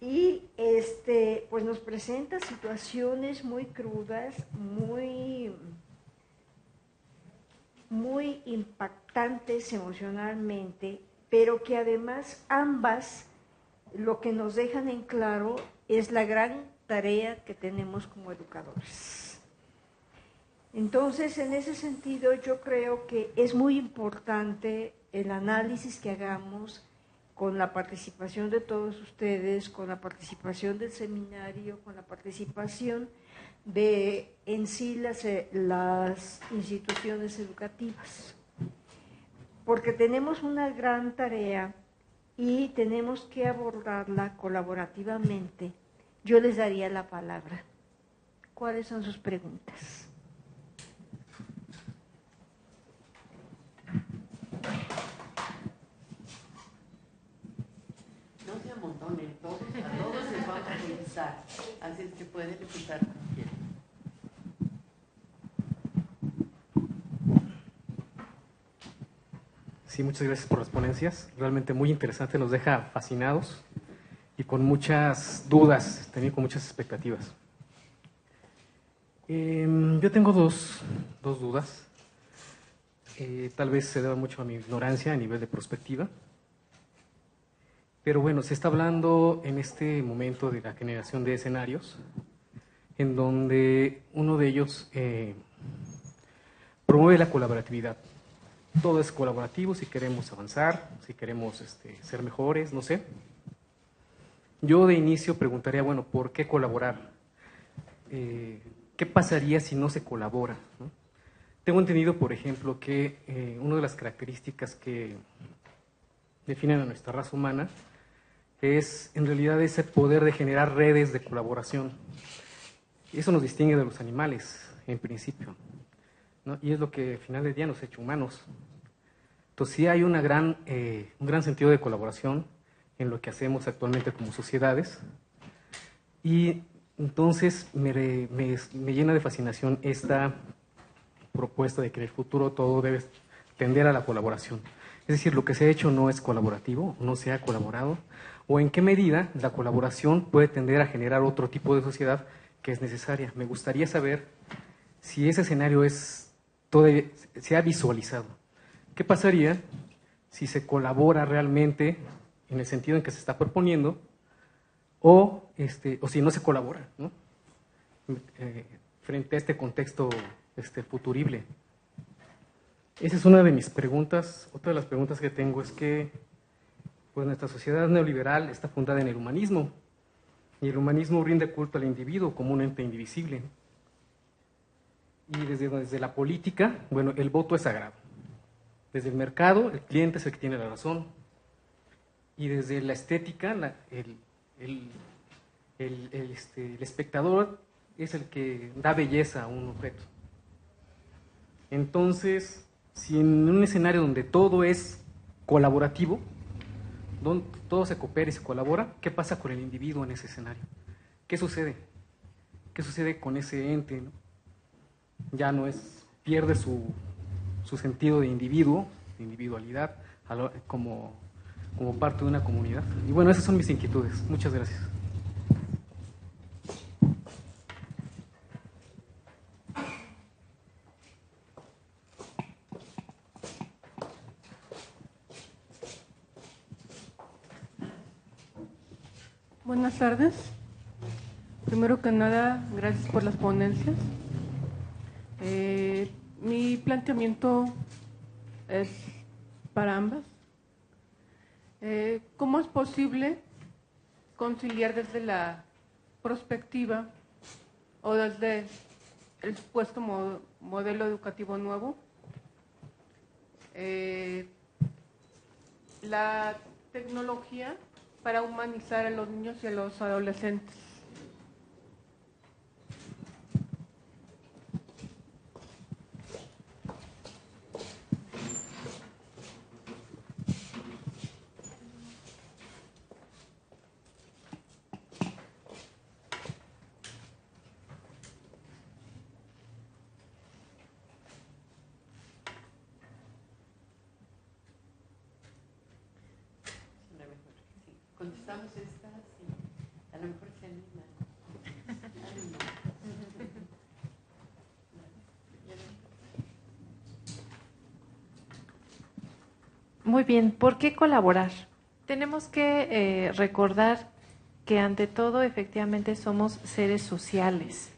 y pues nos presenta situaciones muy crudas, muy impactantes emocionalmente, pero que además ambas lo que nos dejan en claro es la gran tarea que tenemos como educadores. Entonces, en ese sentido, yo creo que es muy importante el análisis que hagamos con la participación de todos ustedes, con la participación del seminario, con la participación de en sí las instituciones educativas, porque tenemos una gran tarea y tenemos que abordarla colaborativamente. Yo les daría la palabra. ¿Cuáles son sus preguntas? No se amontonen, a todos les vamos a contestar, así es que pueden empezar como quieran. Sí, muchas gracias por las ponencias, realmente muy interesante, nos deja fascinados y con muchas dudas, también con muchas expectativas. Yo tengo dos dudas, tal vez se deba mucho a mi ignorancia a nivel de perspectiva, pero bueno, se está hablando en este momento de la generación de escenarios, en donde uno de ellos promueve la colaboratividad. Todo es colaborativo si queremos avanzar, si queremos ser mejores, no sé. Yo de inicio preguntaría, bueno, ¿por qué colaborar? ¿Qué pasaría si no se colabora? ¿No? Tengo entendido, por ejemplo, que una de las características que definen a nuestra raza humana es en realidad ese poder de generar redes de colaboración. Y eso nos distingue de los animales, en principio, ¿no? Y es lo que al final del día nos ha hecho humanos. Entonces sí hay un gran sentido de colaboración en lo que hacemos actualmente como sociedades. Y entonces me llena de fascinación esta propuesta de que en el futuro todo debe tender a la colaboración. Es decir, lo que se ha hecho no es colaborativo, no se ha colaborado, o en qué medida la colaboración puede tender a generar otro tipo de sociedad que es necesaria. Me gustaría saber si ese escenario se ha visualizado. ¿Qué pasaría si se colabora realmente en el sentido en que se está proponiendo o si no se colabora, ¿no? Frente a este contexto futurible? Esa es una de mis preguntas. Otra de las preguntas que tengo es que pues, nuestra sociedad neoliberal está fundada en el humanismo y el humanismo rinde culto al individuo como un ente indivisible. Y desde la política, bueno, el voto es sagrado. Desde el mercado, el cliente es el que tiene la razón. Y desde la estética, el espectador es el que da belleza a un objeto. Entonces, si en un escenario donde todo es colaborativo, donde todo se coopera y se colabora, ¿qué pasa con el individuo en ese escenario? ¿Qué sucede? ¿Qué sucede con ese ente, ¿no? Ya no pierde su sentido de individuo, de individualidad, como parte de una comunidad. Y bueno, esas son mis inquietudes. Muchas gracias. Buenas tardes. Primero que nada, gracias por las ponencias. Mi planteamiento es para ambas. ¿Cómo es posible conciliar desde la perspectiva o desde el supuesto modelo educativo nuevo la tecnología para humanizar a los niños y a los adolescentes? Usamos esta, sí. A lo mejor se anima. Muy bien, ¿por qué colaborar? Tenemos que recordar que ante todo efectivamente somos seres sociales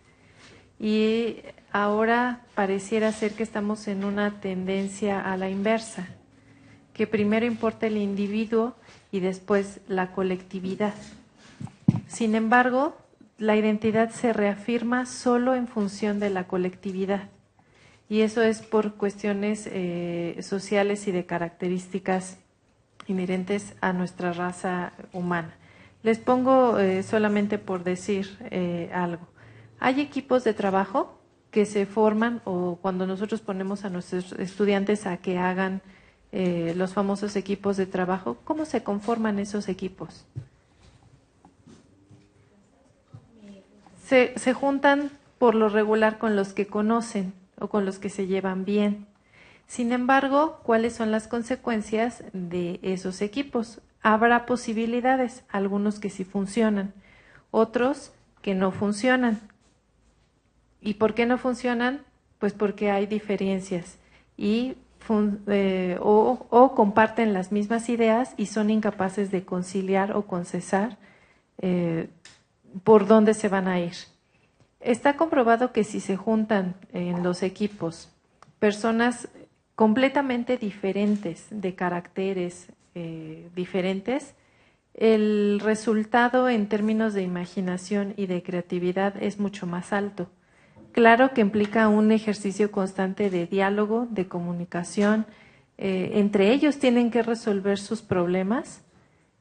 y ahora pareciera ser que estamos en una tendencia a la inversa, que primero importa el individuo y después la colectividad. Sin embargo, la identidad se reafirma solo en función de la colectividad. Y eso es por cuestiones sociales y de características inherentes a nuestra raza humana. Les pongo solamente por decir algo. Hay equipos de trabajo que se forman o cuando nosotros ponemos a nuestros estudiantes a que hagan los famosos equipos de trabajo, ¿cómo se conforman esos equipos? Se juntan por lo regular con los que conocen o con los que se llevan bien. Sin embargo, ¿cuáles son las consecuencias de esos equipos? Habrá posibilidades, algunos que sí funcionan, otros que no funcionan. ¿Y por qué no funcionan? Pues porque hay diferencias y o comparten las mismas ideas y son incapaces de conciliar o concesar por dónde se van a ir. Está comprobado que si se juntan en los equipos personas completamente diferentes, de caracteres diferentes, el resultado en términos de imaginación y de creatividad es mucho más alto. Claro que implica un ejercicio constante de diálogo, de comunicación. Entre ellos tienen que resolver sus problemas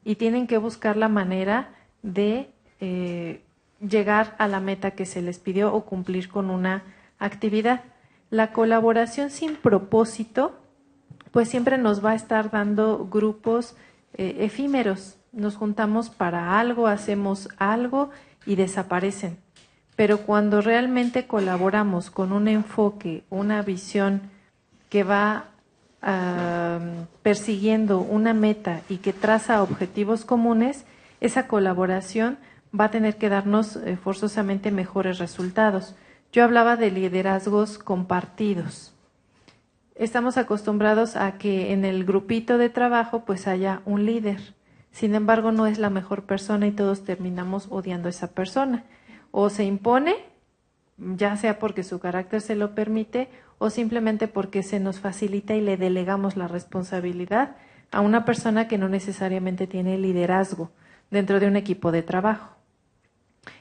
y tienen que buscar la manera de llegar a la meta que se les pidió o cumplir con una actividad. La colaboración sin propósito, pues siempre nos va a estar dando grupos efímeros. Nos juntamos para algo, hacemos algo y desaparecen. Pero cuando realmente colaboramos con un enfoque, una visión que va persiguiendo una meta y que traza objetivos comunes, esa colaboración va a tener que darnos forzosamente mejores resultados. Yo hablaba de liderazgos compartidos. Estamos acostumbrados a que en el grupito de trabajo pues haya un líder. Sin embargo, no es la mejor persona y todos terminamos odiando a esa persona. O se impone, ya sea porque su carácter se lo permite o simplemente porque se nos facilita y le delegamos la responsabilidad a una persona que no necesariamente tiene liderazgo dentro de un equipo de trabajo.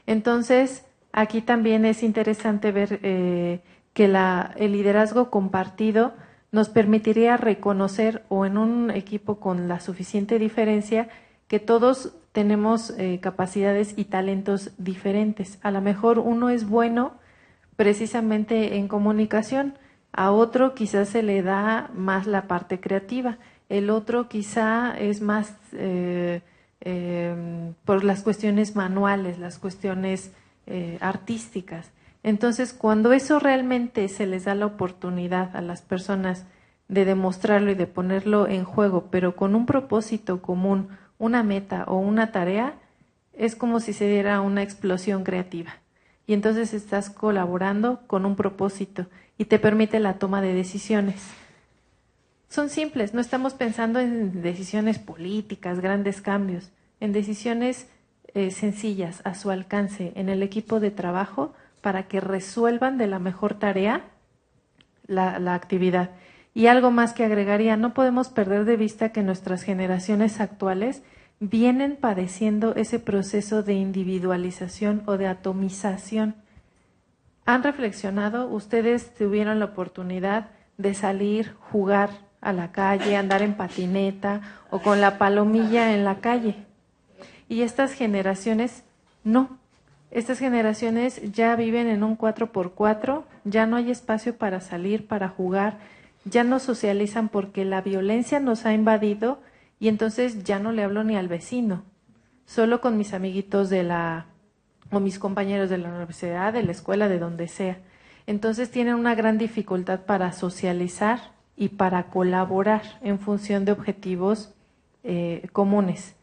Entonces, aquí también es interesante ver que el liderazgo compartido nos permitiría reconocer, o en un equipo con la suficiente diferencia, que todos tenemos capacidades y talentos diferentes. A lo mejor uno es bueno precisamente en comunicación, a otro quizás se le da más la parte creativa, el otro quizá es más por las cuestiones manuales, las cuestiones artísticas. Entonces, cuando eso realmente se les da la oportunidad a las personas de demostrarlo y de ponerlo en juego, pero con un propósito común, una meta o una tarea, es como si se diera una explosión creativa. Y entonces estás colaborando con un propósito y te permite la toma de decisiones. Son simples, no estamos pensando en decisiones políticas, grandes cambios, en decisiones sencillas, a su alcance, en el equipo de trabajo, para que resuelvan de la mejor tarea la actividad. Y algo más que agregaría, no podemos perder de vista que nuestras generaciones actuales vienen padeciendo ese proceso de individualización o de atomización. ¿Han reflexionado? Ustedes tuvieron la oportunidad de salir, jugar a la calle, andar en patineta o con la palomilla en la calle. Y estas generaciones no. Estas generaciones ya viven en un 4x4, ya no hay espacio para salir, para jugar, ya no socializan porque la violencia nos ha invadido y entonces ya no le hablo ni al vecino, solo con mis amiguitos o mis compañeros de la universidad, de la escuela, de donde sea. Entonces tienen una gran dificultad para socializar y para colaborar en función de objetivos comunes.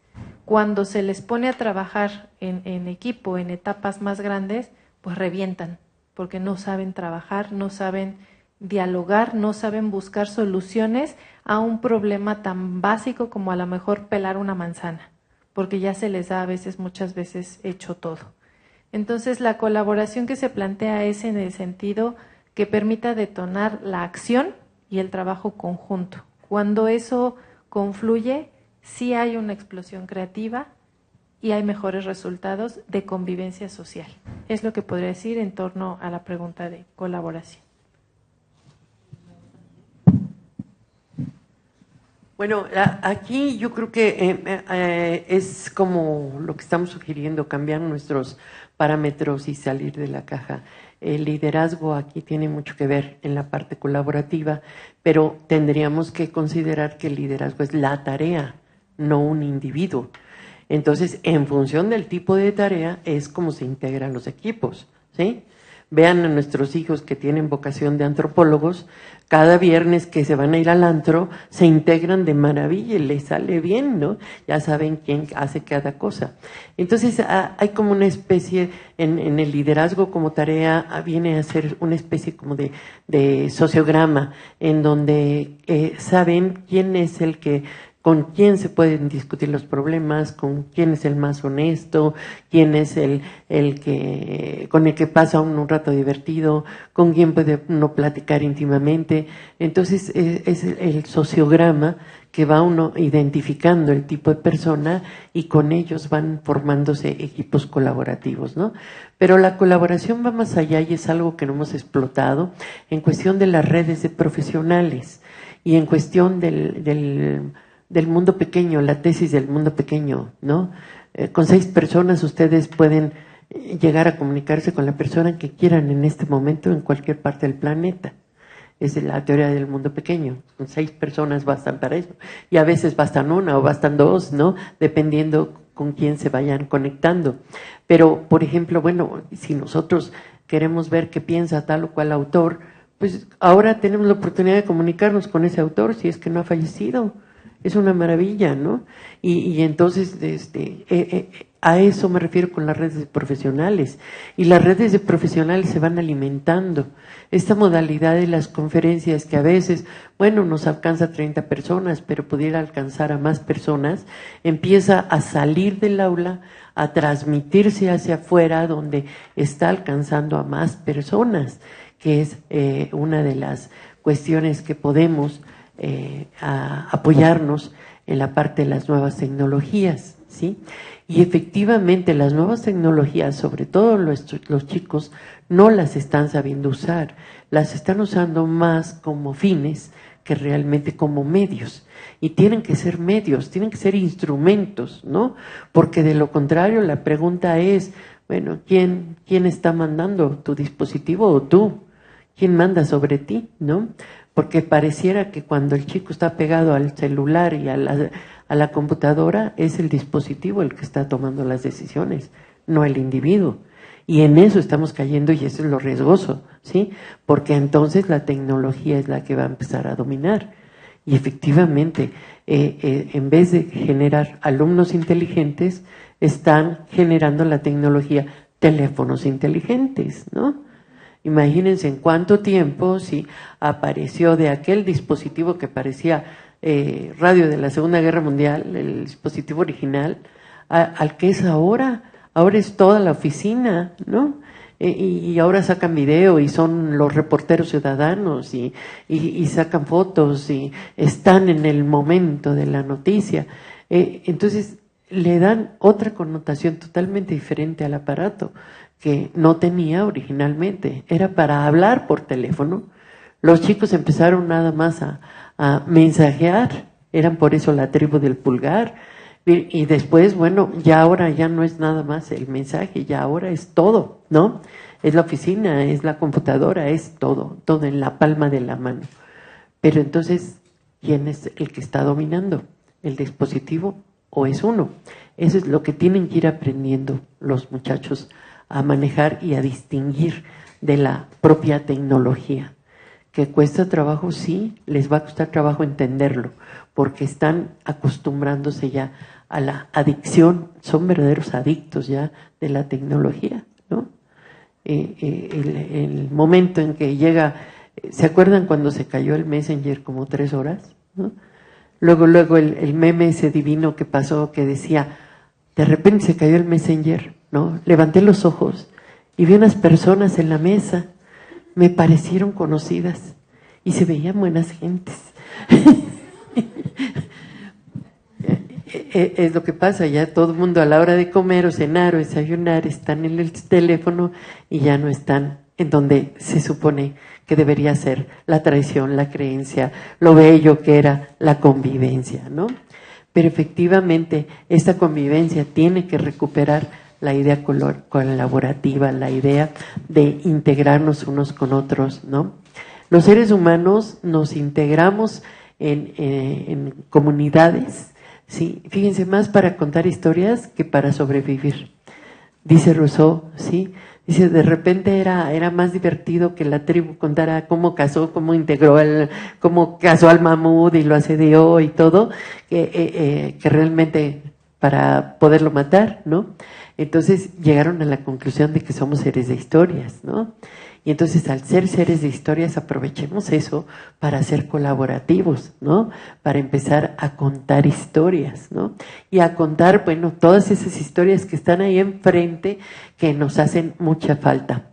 Cuando se les pone a trabajar en equipo, en etapas más grandes, pues revientan, porque no saben trabajar, no saben dialogar, no saben buscar soluciones a un problema tan básico como a lo mejor pelar una manzana, porque ya se les da a veces, muchas veces, hecho todo. Entonces, la colaboración que se plantea es en el sentido que permita detonar la acción y el trabajo conjunto. Cuando eso confluye, sí hay una explosión creativa y hay mejores resultados de convivencia social. Es lo que podría decir en torno a la pregunta de colaboración. Bueno, aquí yo creo que es como lo que estamos sugiriendo, cambiar nuestros parámetros y salir de la caja. El liderazgo aquí tiene mucho que ver en la parte colaborativa, pero tendríamos que considerar que el liderazgo es la tarea, no un individuo. Entonces, en función del tipo de tarea es como se integran los equipos, ¿sí? Vean a nuestros hijos que tienen vocación de antropólogos, cada viernes que se van a ir al antro, se integran de maravilla y les sale bien, ¿no? Ya saben quién hace cada cosa. Entonces, hay como una especie, en el liderazgo como tarea, viene a ser una especie como de sociograma, en donde saben quién es el que, con quién se pueden discutir los problemas, con quién es el más honesto, quién es el que con el que pasa un rato divertido, con quién puede uno platicar íntimamente. Entonces es el sociograma que va uno identificando el tipo de persona y con ellos van formándose equipos colaborativos, ¿no? Pero la colaboración va más allá y es algo que no hemos explotado en cuestión de las redes de profesionales y en cuestión del mundo pequeño, la tesis del mundo pequeño, ¿no? Con 6 personas ustedes pueden llegar a comunicarse con la persona que quieran en este momento en cualquier parte del planeta. Es la teoría del mundo pequeño. Con 6 personas bastan para eso. Y a veces bastan 1 o bastan 2, ¿no? Dependiendo con quién se vayan conectando. Pero, por ejemplo, bueno, si nosotros queremos ver qué piensa tal o cual autor, pues ahora tenemos la oportunidad de comunicarnos con ese autor si es que no ha fallecido. Es una maravilla, ¿no? Y entonces, a eso me refiero con las redes de profesionales. Y las redes de profesionales se van alimentando. Esta modalidad de las conferencias que a veces, bueno, nos alcanza a 30 personas, pero pudiera alcanzar a más personas, empieza a salir del aula, a transmitirse hacia afuera, donde está alcanzando a más personas, que es una de las cuestiones que podemos a apoyarnos en la parte de las nuevas tecnologías, ¿sí? Y efectivamente las nuevas tecnologías, sobre todo los chicos, no las están sabiendo usar, las están usando más como fines que realmente como medios. Y tienen que ser medios, tienen que ser instrumentos, ¿no? Porque de lo contrario la pregunta es, bueno, ¿quién está mandando, tu dispositivo o tú? ¿Quién manda sobre ti, no? Porque pareciera que cuando el chico está pegado al celular y a la computadora, es el dispositivo el que está tomando las decisiones, no el individuo. Y en eso estamos cayendo y eso es lo riesgoso, ¿sí? Porque entonces la tecnología es la que va a empezar a dominar. Y efectivamente, en vez de generar alumnos inteligentes, están generando la tecnología teléfonos inteligentes, ¿no? Imagínense en cuánto tiempo si apareció de aquel dispositivo que parecía radio de la Segunda Guerra Mundial, el dispositivo original, al que es ahora. Ahora es toda la oficina, ¿no? Y ahora sacan video y son los reporteros ciudadanos y sacan fotos y están en el momento de la noticia. Entonces le dan otra connotación totalmente diferente al aparato que no tenía originalmente. Era para hablar por teléfono. Los chicos empezaron nada más a mensajear, eran por eso la tribu del pulgar. Y después, bueno, ya ahora ya no es nada más el mensaje, ya ahora es todo, ¿no? Es la oficina, es la computadora, es todo en la palma de la mano. Pero entonces, ¿quién es el que está dominando? ¿El dispositivo o es uno? Eso es lo que tienen que ir aprendiendo los muchachos a manejar y a distinguir de la propia tecnología. Que cuesta trabajo, sí, les va a costar trabajo entenderlo, porque están acostumbrándose ya a la adicción, son verdaderos adictos ya de la tecnología, ¿no? El momento en que llega, ¿se acuerdan cuando se cayó el Messenger como 3 horas? ¿No? Luego el meme ese divino que pasó, que decía, de repente se cayó el Messenger, ¿no? Levanté los ojos y vi unas personas en la mesa, me parecieron conocidas y se veían buenas gentes. Es lo que pasa, ya todo el mundo a la hora de comer o cenar o desayunar están en el teléfono y ya no están en donde se supone que debería ser la tradición, la creencia, lo bello que era la convivencia, ¿no? Pero efectivamente esta convivencia tiene que recuperar la idea colaborativa, la idea de integrarnos unos con otros, ¿no? Los seres humanos nos integramos en comunidades, ¿sí? Fíjense, más para contar historias que para sobrevivir. Dice Rousseau, ¿sí? Dice, de repente era más divertido que la tribu contara cómo casó, cómo casó al mamut y lo asedió y todo, que realmente para poderlo matar, ¿no? Entonces llegaron a la conclusión de que somos seres de historias, ¿no? Y entonces al ser seres de historias aprovechemos eso para ser colaborativos, ¿no? Para empezar a contar historias, ¿no? Y a contar, bueno, todas esas historias que están ahí enfrente que nos hacen mucha falta.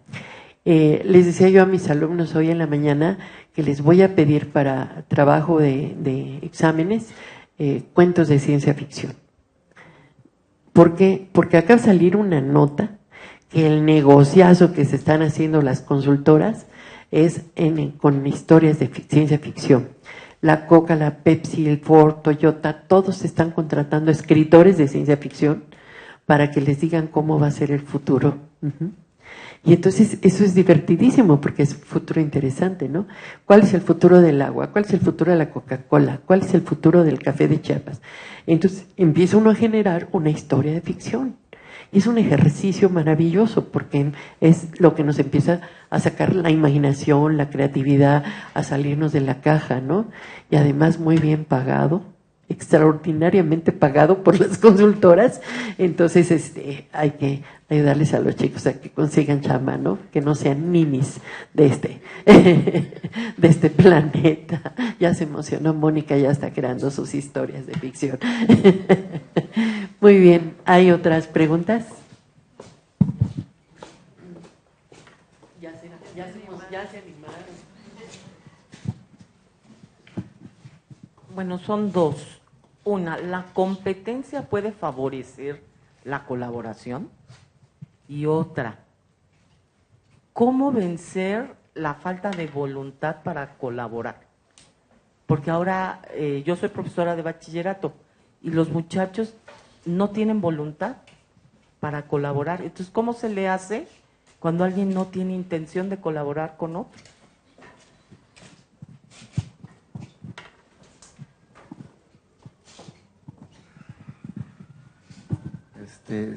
Les decía yo a mis alumnos hoy en la mañana que les voy a pedir para trabajo de exámenes cuentos de ciencia ficción. ¿Por qué? Porque acaba de salir una nota que el negociazo que se están haciendo las consultoras es con historias de ciencia ficción. La Coca, la Pepsi, el Ford, Toyota, todos están contratando escritores de ciencia ficción para que les digan cómo va a ser el futuro. Y entonces eso es divertidísimo porque es un futuro interesante, ¿no? ¿Cuál es el futuro del agua? ¿Cuál es el futuro de la Coca-Cola? ¿Cuál es el futuro del café de Chiapas? Entonces empieza uno a generar una historia de ficción. Y es un ejercicio maravilloso porque es lo que nos empieza a sacar la imaginación, la creatividad, a salirnos de la caja, ¿no? Y además muy bien pagado, extraordinariamente pagado por las consultoras. Entonces hay que ayudarles a los chicos a que consigan chamba, ¿no? Que no sean ninis de este planeta. Ya se emocionó Mónica, ya está creando sus historias de ficción. Muy bien, ¿hay otras preguntas? Ya se animaron. Bueno, son dos. Una, ¿la competencia puede favorecer la colaboración? Y otra, ¿cómo vencer la falta de voluntad para colaborar? Porque ahora yo soy profesora de bachillerato y los muchachos no tienen voluntad para colaborar. Entonces, ¿cómo se le hace cuando alguien no tiene intención de colaborar con otro?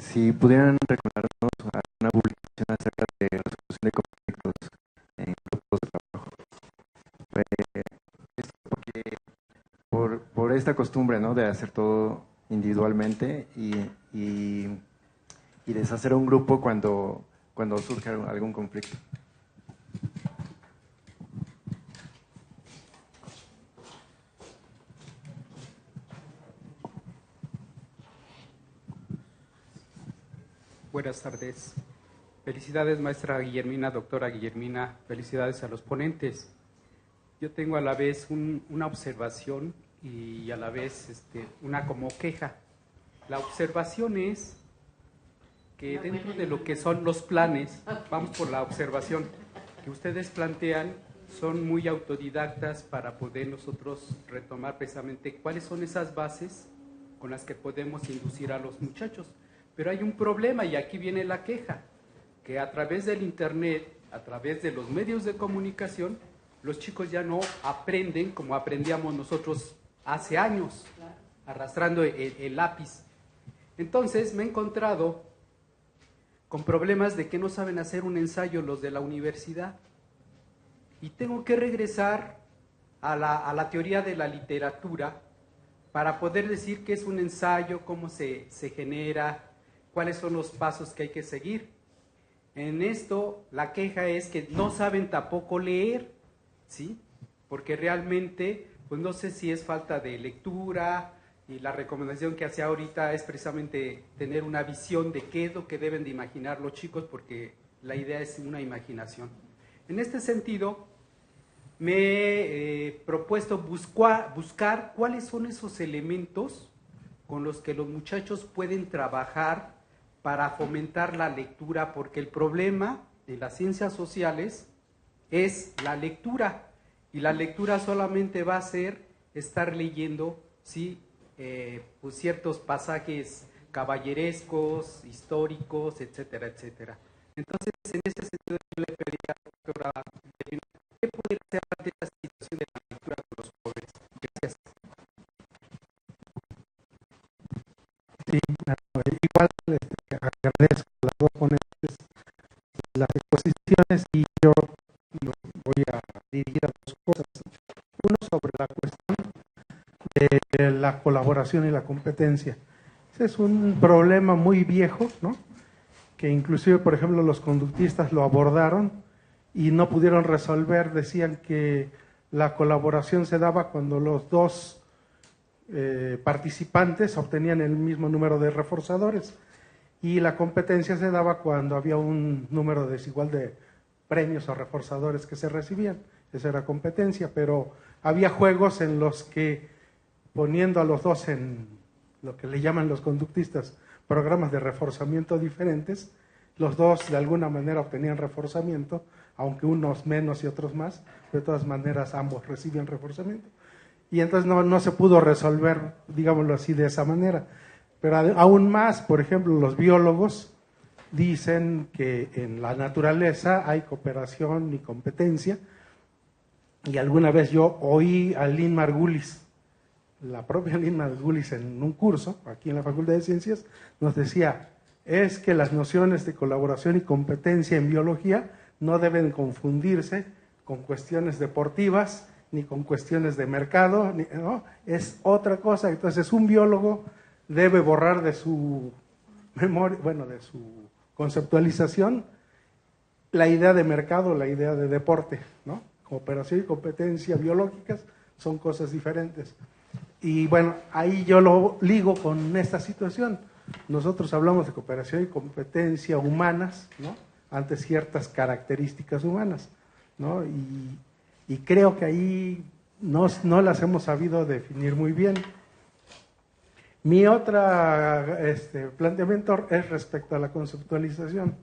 Si pudieran recomendarnos una publicación acerca de resolución de conflictos en grupos de trabajo. Porque por esta costumbre, ¿no?, de hacer todo individualmente y deshacer un grupo cuando surge algún conflicto. Buenas tardes. Felicidades, maestra Guillermina, doctora Guillermina. Felicidades a los ponentes. Yo tengo a la vez una observación y a la vez una como queja. La observación es que dentro de lo que son los planes, vamos por la observación, que ustedes plantean, son muy autodidactas para poder nosotros retomar precisamente cuáles son esas bases con las que podemos inducir a los muchachos. Pero hay un problema y aquí viene la queja, que a través del internet, a través de los medios de comunicación, los chicos ya no aprenden como aprendíamos nosotros hace años, arrastrando el lápiz. Entonces me he encontrado con problemas de que no saben hacer un ensayo los de la universidad y tengo que regresar a la teoría de la literatura para poder decir qué es un ensayo, cómo se genera, cuáles son los pasos que hay que seguir. En esto, la queja es que no saben tampoco leer, ¿sí? Porque realmente, pues no sé si es falta de lectura, y la recomendación que hace ahorita es precisamente tener una visión de qué es lo que deben de imaginar los chicos, porque la idea es una imaginación. En este sentido, me he propuesto buscar cuáles son esos elementos con los que los muchachos pueden trabajar para fomentar la lectura, porque el problema de las ciencias sociales es la lectura, y la lectura solamente va a ser estar leyendo, ¿sí? Pues ciertos pasajes caballerescos, históricos, etcétera, etcétera. Entonces, en ese sentido, yo le pedí a la doctora ¿qué puede hacer ante esta situación de la lectura con los jóvenes? Gracias. Sí, igual agradezco a las dos ponentes las exposiciones, y yo voy a dirigir a dos cosas. Uno, sobre la cuestión de la colaboración y la competencia. Ese es un problema muy viejo, ¿no? Que inclusive, por ejemplo, los conductistas lo abordaron y no pudieron resolver. Decían que la colaboración se daba cuando los dos participantes obtenían el mismo número de reforzadores, y la competencia se daba cuando había un número desigual de premios o reforzadores que se recibían. Esa era competencia, pero había juegos en los que, poniendo a los dos en lo que le llaman los conductistas programas de reforzamiento diferentes, los dos de alguna manera obtenían reforzamiento, aunque unos menos y otros más. De todas maneras ambos recibían reforzamiento, y entonces no se pudo resolver, digámoslo así, de esa manera. Pero aún más, por ejemplo, los biólogos dicen que en la naturaleza hay cooperación y competencia, y alguna vez yo oí a Lynn Margulis, la propia Lynn Margulis, en un curso aquí en la Facultad de Ciencias, nos decía, es que las nociones de colaboración y competencia en biología no deben confundirse con cuestiones deportivas ni con cuestiones de mercado, ¿no? Es otra cosa. Entonces un biólogo debe borrar de su memoria, bueno, de su conceptualización, la idea de mercado, la idea de deporte, ¿no? Cooperación y competencia biológicas son cosas diferentes. Y bueno, ahí yo lo ligo con esta situación. Nosotros hablamos de cooperación y competencia humanas, ¿no? Ante ciertas características humanas, ¿no? Y creo que ahí no las hemos sabido definir muy bien. Mi otro planteamiento es respecto a la conceptualización.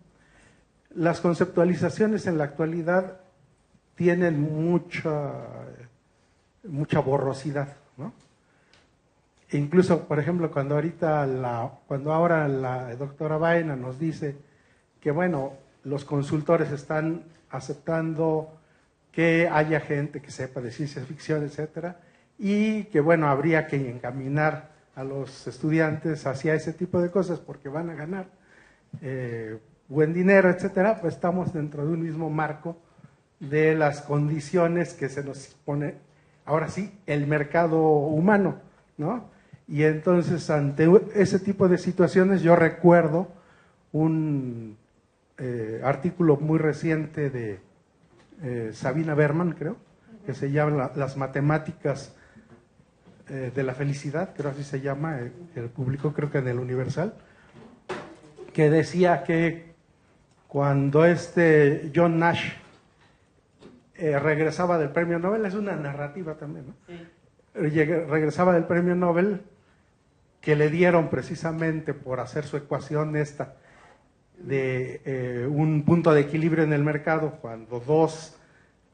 Las conceptualizaciones en la actualidad tienen mucha borrosidad, ¿no? Incluso, por ejemplo, cuando ahora la doctora Baena nos dice que, bueno, los consultores están aceptando que haya gente que sepa de ciencia ficción, etcétera, y que, bueno, habría que encaminar a los estudiantes hacia ese tipo de cosas porque van a ganar buen dinero, etcétera. Pues estamos dentro de un mismo marco de las condiciones que se nos pone, ahora sí, el mercado humano, ¿no? Y entonces, ante ese tipo de situaciones, yo recuerdo un artículo muy reciente de Sabina Berman, creo, que se llama Las matemáticas de la felicidad, creo así se llama, el publicó creo que en el Universal, que decía que cuando John Nash regresaba del premio Nobel, es una narrativa también, ¿no? Sí. Regresaba del premio Nobel, que le dieron precisamente por hacer su ecuación esta de un punto de equilibrio en el mercado cuando dos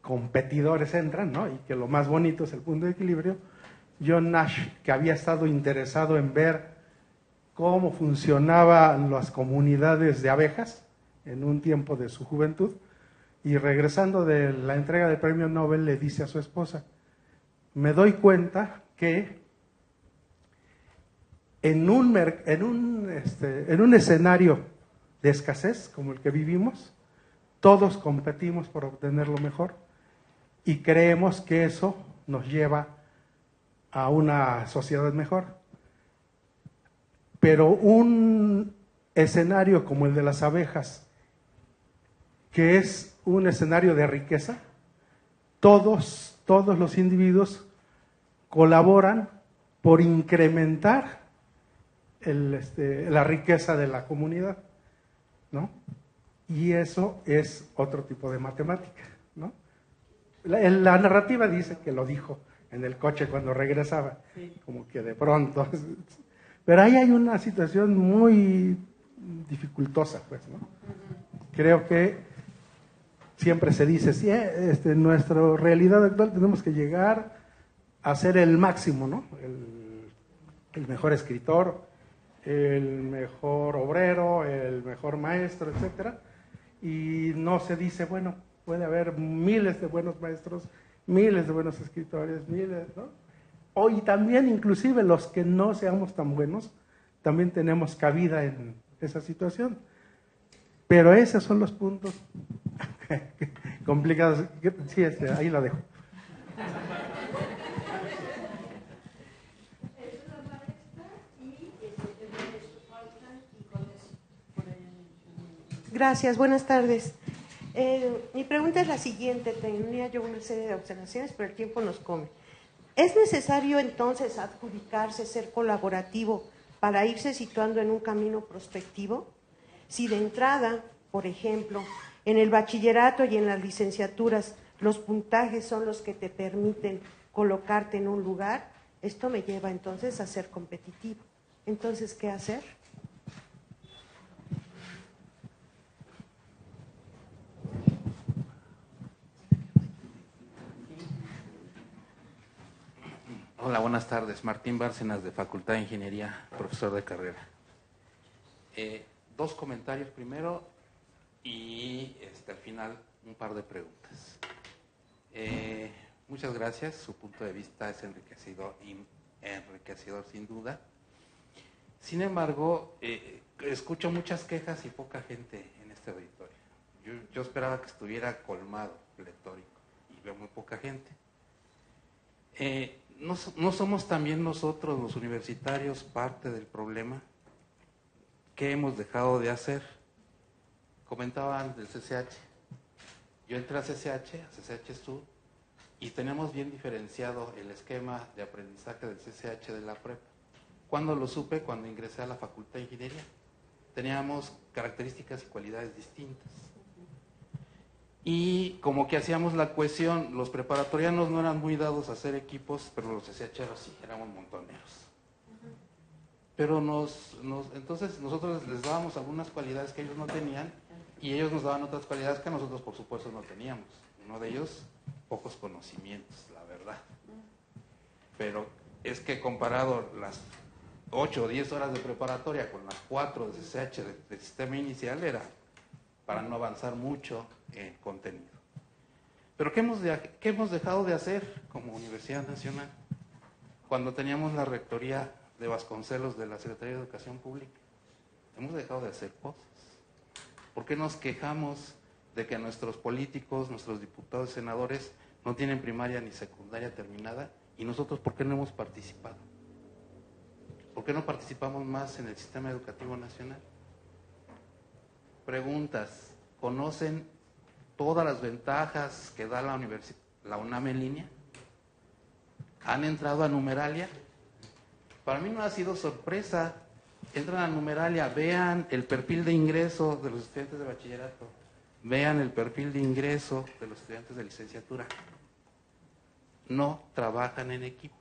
competidores entran, ¿no? Y que lo más bonito es el punto de equilibrio. John Nash, que había estado interesado en ver cómo funcionaban las comunidades de abejas en un tiempo de su juventud, y regresando de la entrega del premio Nobel le dice a su esposa, me doy cuenta que en un escenario de escasez como el que vivimos, todos competimos por obtener lo mejor y creemos que eso nos lleva a una sociedad mejor. Pero un escenario como el de las abejas, que es un escenario de riqueza, todos los individuos colaboran por incrementar la riqueza de la comunidad, ¿no? Y eso es otro tipo de matemática, ¿no? La narrativa dice que lo dijo en el coche cuando regresaba, como que de pronto. Pero ahí hay una situación muy dificultosa, pues, ¿no? Creo que siempre se dice, sí, en nuestra realidad actual tenemos que llegar a ser el máximo, ¿no? El mejor escritor, el mejor obrero, el mejor maestro, etcétera. Y no se dice, bueno, puede haber miles de buenos maestros, miles de buenos escritores, miles, ¿no? Y también, inclusive, los que no seamos tan buenos, también tenemos cabida en esa situación. Pero esos son los puntos complicados. Sí, ahí lo dejo. Gracias, buenas tardes. Mi pregunta es la siguiente. Tenía yo una serie de observaciones, pero el tiempo nos come. ¿Es necesario entonces adjudicarse, ser colaborativo para irse situando en un camino prospectivo? Si de entrada, por ejemplo, en el bachillerato y en las licenciaturas los puntajes son los que te permiten colocarte en un lugar, esto me lleva entonces a ser competitivo. Entonces, ¿qué hacer? Hola, buenas tardes. Martín Bárcenas, de Facultad de Ingeniería, profesor de carrera. Dos comentarios primero y al final un par de preguntas. Muchas gracias. Su punto de vista es enriquecedor sin duda. Sin embargo, escucho muchas quejas y poca gente en este auditorio. Yo esperaba que estuviera colmado, pletórico, y veo muy poca gente. ¿No somos también nosotros, los universitarios, parte del problema? ¿Qué hemos dejado de hacer? Comentaban del CCH. Yo entré a CCH Sur, y tenemos bien diferenciado el esquema de aprendizaje del CCH de la prepa. ¿Cuándo lo supe? Cuando ingresé a la Facultad de Ingeniería. Teníamos características y cualidades distintas. Y como que hacíamos la cohesión, los preparatorianos no eran muy dados a hacer equipos, pero los CCHeros sí, éramos montoneros. Pero entonces nosotros les dábamos algunas cualidades que ellos no tenían, y ellos nos daban otras cualidades que nosotros por supuesto no teníamos. Uno de ellos, pocos conocimientos, la verdad. Pero es que comparado las 8 o 10 horas de preparatoria con las 4 de CCH del sistema inicial, era para no avanzar mucho en contenido. Pero ¿qué hemos dejado de hacer como Universidad Nacional? Cuando teníamos la rectoría de Vasconcelos de la Secretaría de Educación Pública, hemos dejado de hacer cosas. ¿Por qué nos quejamos de que nuestros políticos, nuestros diputados y senadores no tienen primaria ni secundaria terminada? ¿Y nosotros por qué no hemos participado? ¿Por qué no participamos más en el sistema educativo nacional? Preguntas. ¿Conocen todas las ventajas que da la UNAM en línea? ¿Han entrado a Numeralia? Para mí no ha sido sorpresa. Entran a Numeralia, vean el perfil de ingreso de los estudiantes de bachillerato, vean el perfil de ingreso de los estudiantes de licenciatura. No trabajan en equipo.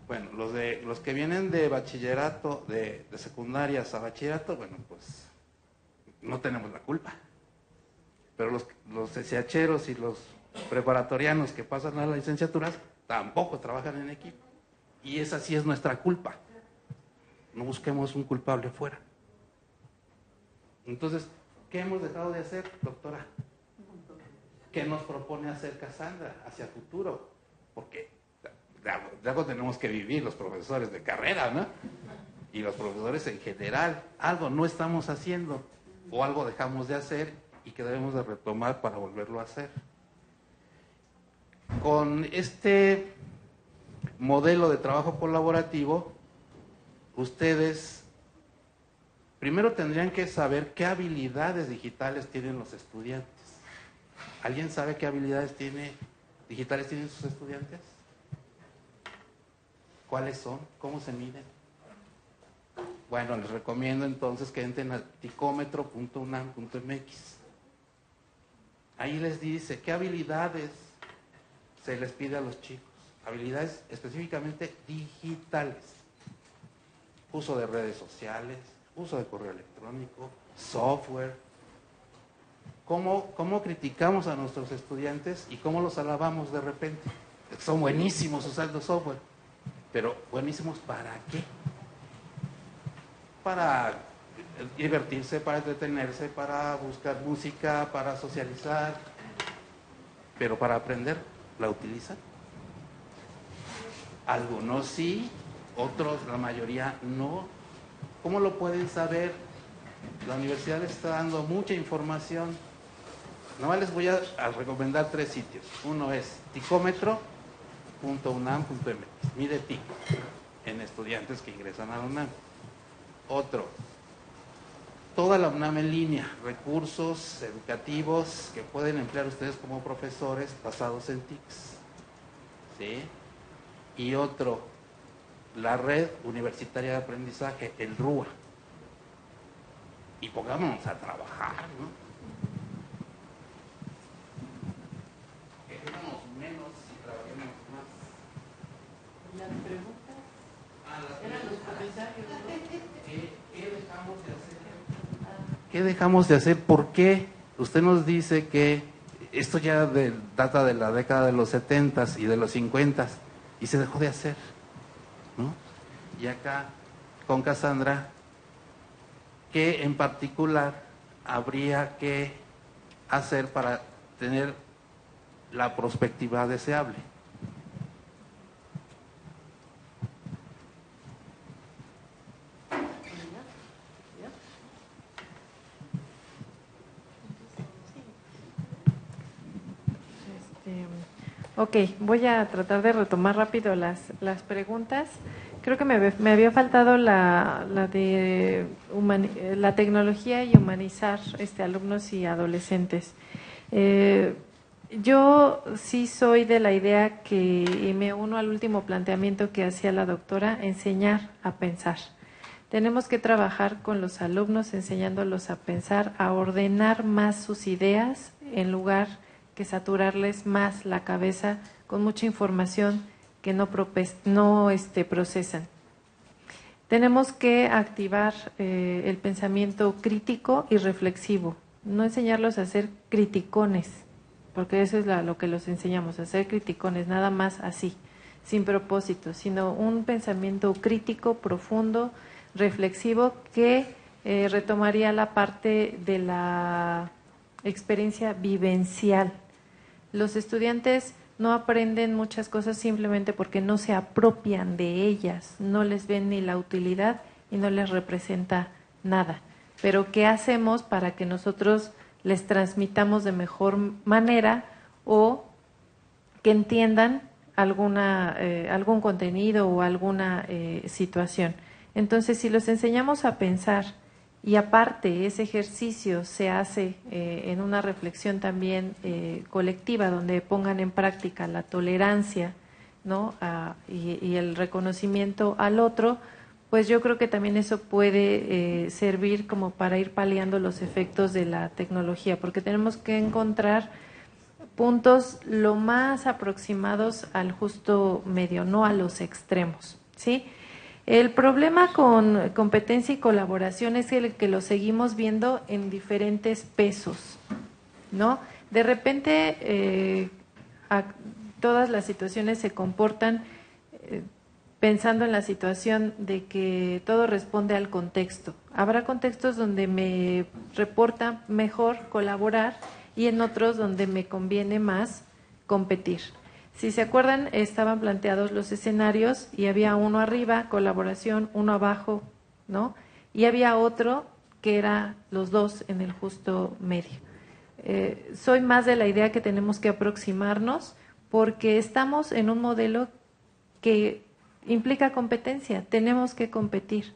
Bueno, los que vienen de bachillerato, de secundarias a bachillerato, bueno, pues no tenemos la culpa. Pero los CCHeros y los preparatorianos que pasan a las licenciaturas tampoco trabajan en equipo. Y esa sí es nuestra culpa. No busquemos un culpable fuera. Entonces, ¿qué hemos dejado de hacer, doctora? ¿Qué nos propone hacer Cassandra hacia futuro? Porque de algo tenemos que vivir los profesores de carrera, ¿no? Y los profesores en general. Algo no estamos haciendo o algo dejamos de hacer y que debemos de retomar para volverlo a hacer. Con este modelo de trabajo colaborativo, ustedes primero tendrían que saber qué habilidades digitales tienen los estudiantes. ¿Alguien sabe qué habilidades digitales tienen sus estudiantes? ¿Cuáles son? ¿Cómo se miden? Bueno, les recomiendo entonces que entren a ticómetro.unam.mx. Ahí les dice qué habilidades se les pide a los chicos. Habilidades específicamente digitales. Uso de redes sociales, uso de correo electrónico, software. ¿Cómo criticamos a nuestros estudiantes y cómo los alabamos de repente? Son buenísimos usando software, pero ¿buenísimos para qué? Para divertirse, para entretenerse, para buscar música, para socializar, pero para aprender, ¿la utilizan? Algunos sí, otros, la mayoría no. ¿Cómo lo pueden saber? La universidad les está dando mucha información. Nomás les voy a recomendar 3 sitios. Uno es ticómetro.unam.mx, mide TIC, en estudiantes que ingresan a la UNAM. Otro, toda la UNAM en línea, recursos educativos que pueden emplear ustedes como profesores basados en TICs. ¿Sí? Y otro, la Red Universitaria de Aprendizaje, el RUA. Y pongámonos a trabajar, ¿no? Quejémonos menos y trabajemos más. ¿Las preguntas? Eran los comentarios, ¿no? ¿Qué dejamos de hacer? ¿Qué dejamos de hacer? ¿Por qué? Usted nos dice que esto ya data de la década de los 70s y de los 50s y se dejó de hacer, ¿no? Y acá, con Cassandra, ¿qué en particular habría que hacer para tener la perspectiva deseable? Ok, voy a tratar de retomar rápido las preguntas. Creo que me había faltado la de la tecnología y humanizar alumnos y adolescentes. Yo sí soy de la idea y me uno al último planteamiento que hacía la doctora, enseñar a pensar. Tenemos que trabajar con los alumnos enseñándolos a pensar, a ordenar más sus ideas en lugar que saturarles más la cabeza con mucha información que no procesan. Tenemos que activar el pensamiento crítico y reflexivo, no enseñarlos a ser criticones, porque eso es lo que los enseñamos, a ser criticones, nada más así, sin propósito, sino un pensamiento crítico, profundo, reflexivo, que retomaría la parte de la experiencia vivencial. Los estudiantes no aprenden muchas cosas simplemente porque no se apropian de ellas, no les ven ni la utilidad y no les representa nada. Pero ¿qué hacemos para que nosotros les transmitamos de mejor manera o que entiendan algún contenido o alguna situación? Entonces, si los enseñamos a pensar y aparte ese ejercicio se hace en una reflexión también colectiva, donde pongan en práctica la tolerancia, ¿no? y el reconocimiento al otro, pues yo creo que también eso puede servir como para ir paliando los efectos de la tecnología, porque tenemos que encontrar puntos lo más aproximados al justo medio, no a los extremos, ¿sí? El problema con competencia y colaboración es el que lo seguimos viendo en diferentes pesos, ¿no? De repente todas las situaciones se comportan pensando en la situación de que todo responde al contexto. Habrá contextos donde me reporta mejor colaborar y en otros donde me conviene más competir. Si se acuerdan, estaban planteados los escenarios y había uno arriba, colaboración, uno abajo, ¿no? Y había otro que era los dos en el justo medio. Soy más de la idea que tenemos que aproximarnos porque estamos en un modelo que implica competencia, tenemos que competir.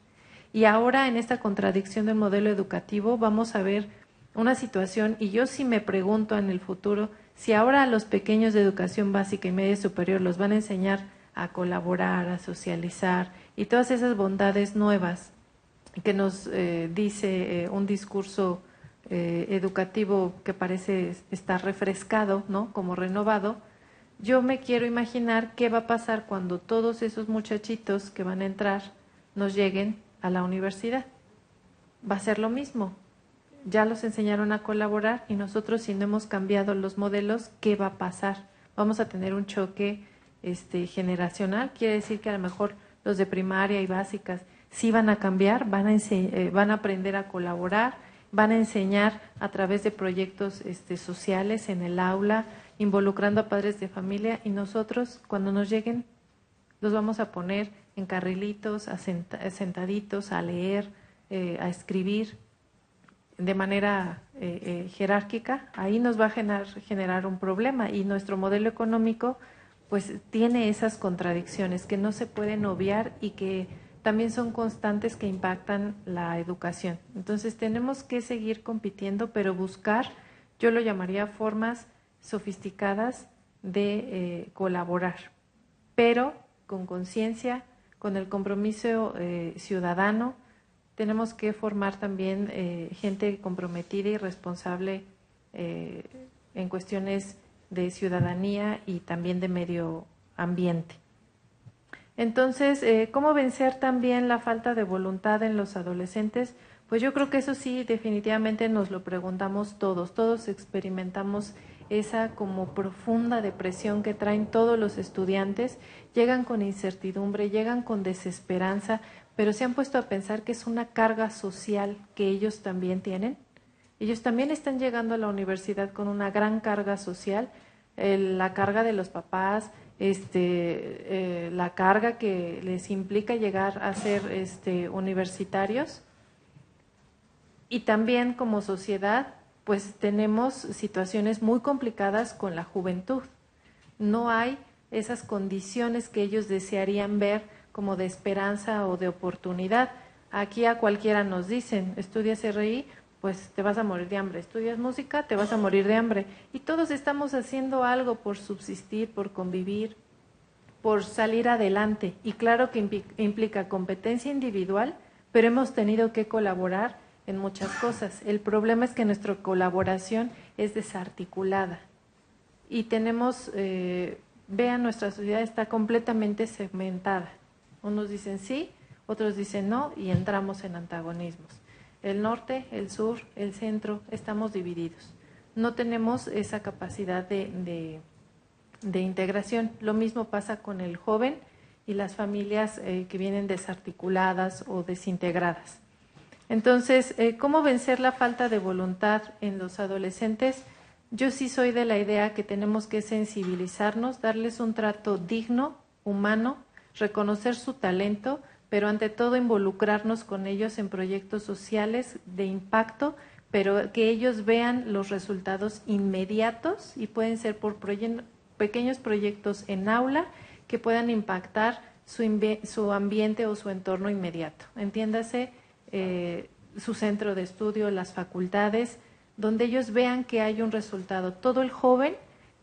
Y ahora en esta contradicción del modelo educativo vamos a ver una situación, y yo sí me pregunto en el futuro, si ahora a los pequeños de educación básica y media superior los van a enseñar a colaborar, a socializar y todas esas bondades nuevas que nos dice un discurso educativo que parece estar refrescado, ¿no? Como renovado. Yo me quiero imaginar qué va a pasar cuando todos esos muchachitos que van a entrar nos lleguen a la universidad. Va a ser lo mismo. Ya los enseñaron a colaborar y nosotros, si no hemos cambiado los modelos, ¿qué va a pasar? Vamos a tener un choque generacional. Quiere decir que a lo mejor los de primaria y básicas sí van a cambiar, van a aprender a colaborar, van a enseñar a través de proyectos sociales en el aula, involucrando a padres de familia, y nosotros, cuando nos lleguen, los vamos a poner en carrilitos, sentaditos, a leer, a escribir de manera jerárquica. Ahí nos va a generar un problema, y nuestro modelo económico pues tiene esas contradicciones que no se pueden obviar y que también son constantes, que impactan la educación. Entonces tenemos que seguir compitiendo, pero buscar, yo lo llamaría formas sofisticadas de colaborar, pero con conciencia, con el compromiso ciudadano. Tenemos que formar también gente comprometida y responsable en cuestiones de ciudadanía y también de medio ambiente. Entonces, ¿cómo vencer también la falta de voluntad en los adolescentes? Pues yo creo que eso sí, definitivamente nos lo preguntamos todos experimentamos esa como profunda depresión que traen todos los estudiantes, llegan con incertidumbre, llegan con desesperanza, pero se han puesto a pensar que es una carga social que ellos también tienen. Ellos también están llegando a la universidad con una gran carga social, la carga de los papás, la carga que les implica llegar a ser universitarios. Y también como sociedad, pues tenemos situaciones muy complicadas con la juventud. No hay esas condiciones que ellos desearían ver como de esperanza o de oportunidad. Aquí a cualquiera nos dicen, estudias RI, pues te vas a morir de hambre. Estudias música, te vas a morir de hambre. Y todos estamos haciendo algo por subsistir, por convivir, por salir adelante. Y claro que implica competencia individual, pero hemos tenido que colaborar en muchas cosas. El problema es que nuestra colaboración es desarticulada. Y tenemos, vean, nuestra sociedad está completamente segmentada. Unos dicen sí, otros dicen no, y entramos en antagonismos. El norte, el sur, el centro, estamos divididos. No tenemos esa capacidad de integración. Lo mismo pasa con el joven y las familias que vienen desarticuladas o desintegradas. Entonces, ¿cómo vencer la falta de voluntad en los adolescentes? Yo sí soy de la idea que tenemos que sensibilizarnos, darles un trato digno, humano, reconocer su talento, pero ante todo involucrarnos con ellos en proyectos sociales de impacto, pero que ellos vean los resultados inmediatos, y pueden ser por pequeños proyectos en aula que puedan impactar su ambiente o su entorno inmediato. Entiéndase, su centro de estudio, las facultades, donde ellos vean que hay un resultado. Todo el joven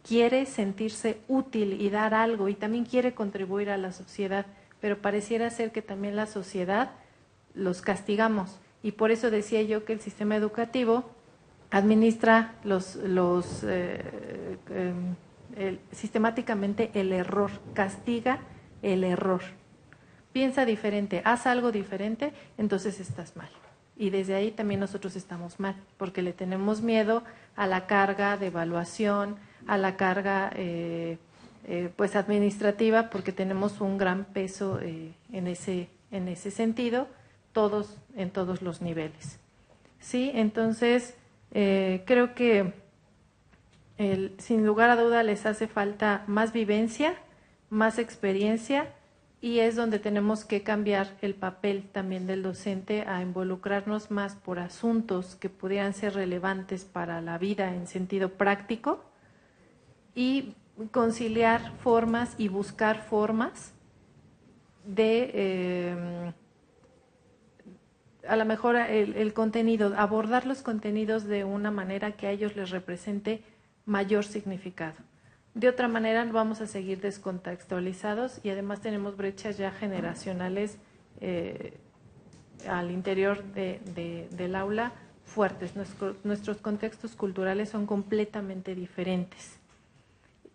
quiere sentirse útil y dar algo, y también quiere contribuir a la sociedad, pero pareciera ser que también la sociedad los castigamos, y por eso decía yo que el sistema educativo administra sistemáticamente el error, castiga el error. Piensa diferente, haz algo diferente, entonces estás mal. Y desde ahí también nosotros estamos mal, porque le tenemos miedo a la carga de evaluación, a la carga pues administrativa, porque tenemos un gran peso en ese sentido, en todos los niveles. ¿Sí? Entonces, creo que sin lugar a duda les hace falta más vivencia, más experiencia, y es donde tenemos que cambiar el papel también del docente a involucrarnos más por asuntos que pudieran ser relevantes para la vida en sentido práctico, y conciliar formas y buscar formas a lo mejor el contenido, abordar los contenidos de una manera que a ellos les represente mayor significado. De otra manera vamos a seguir descontextualizados y además tenemos brechas ya generacionales al interior del aula fuertes. Nuestros contextos culturales son completamente diferentes.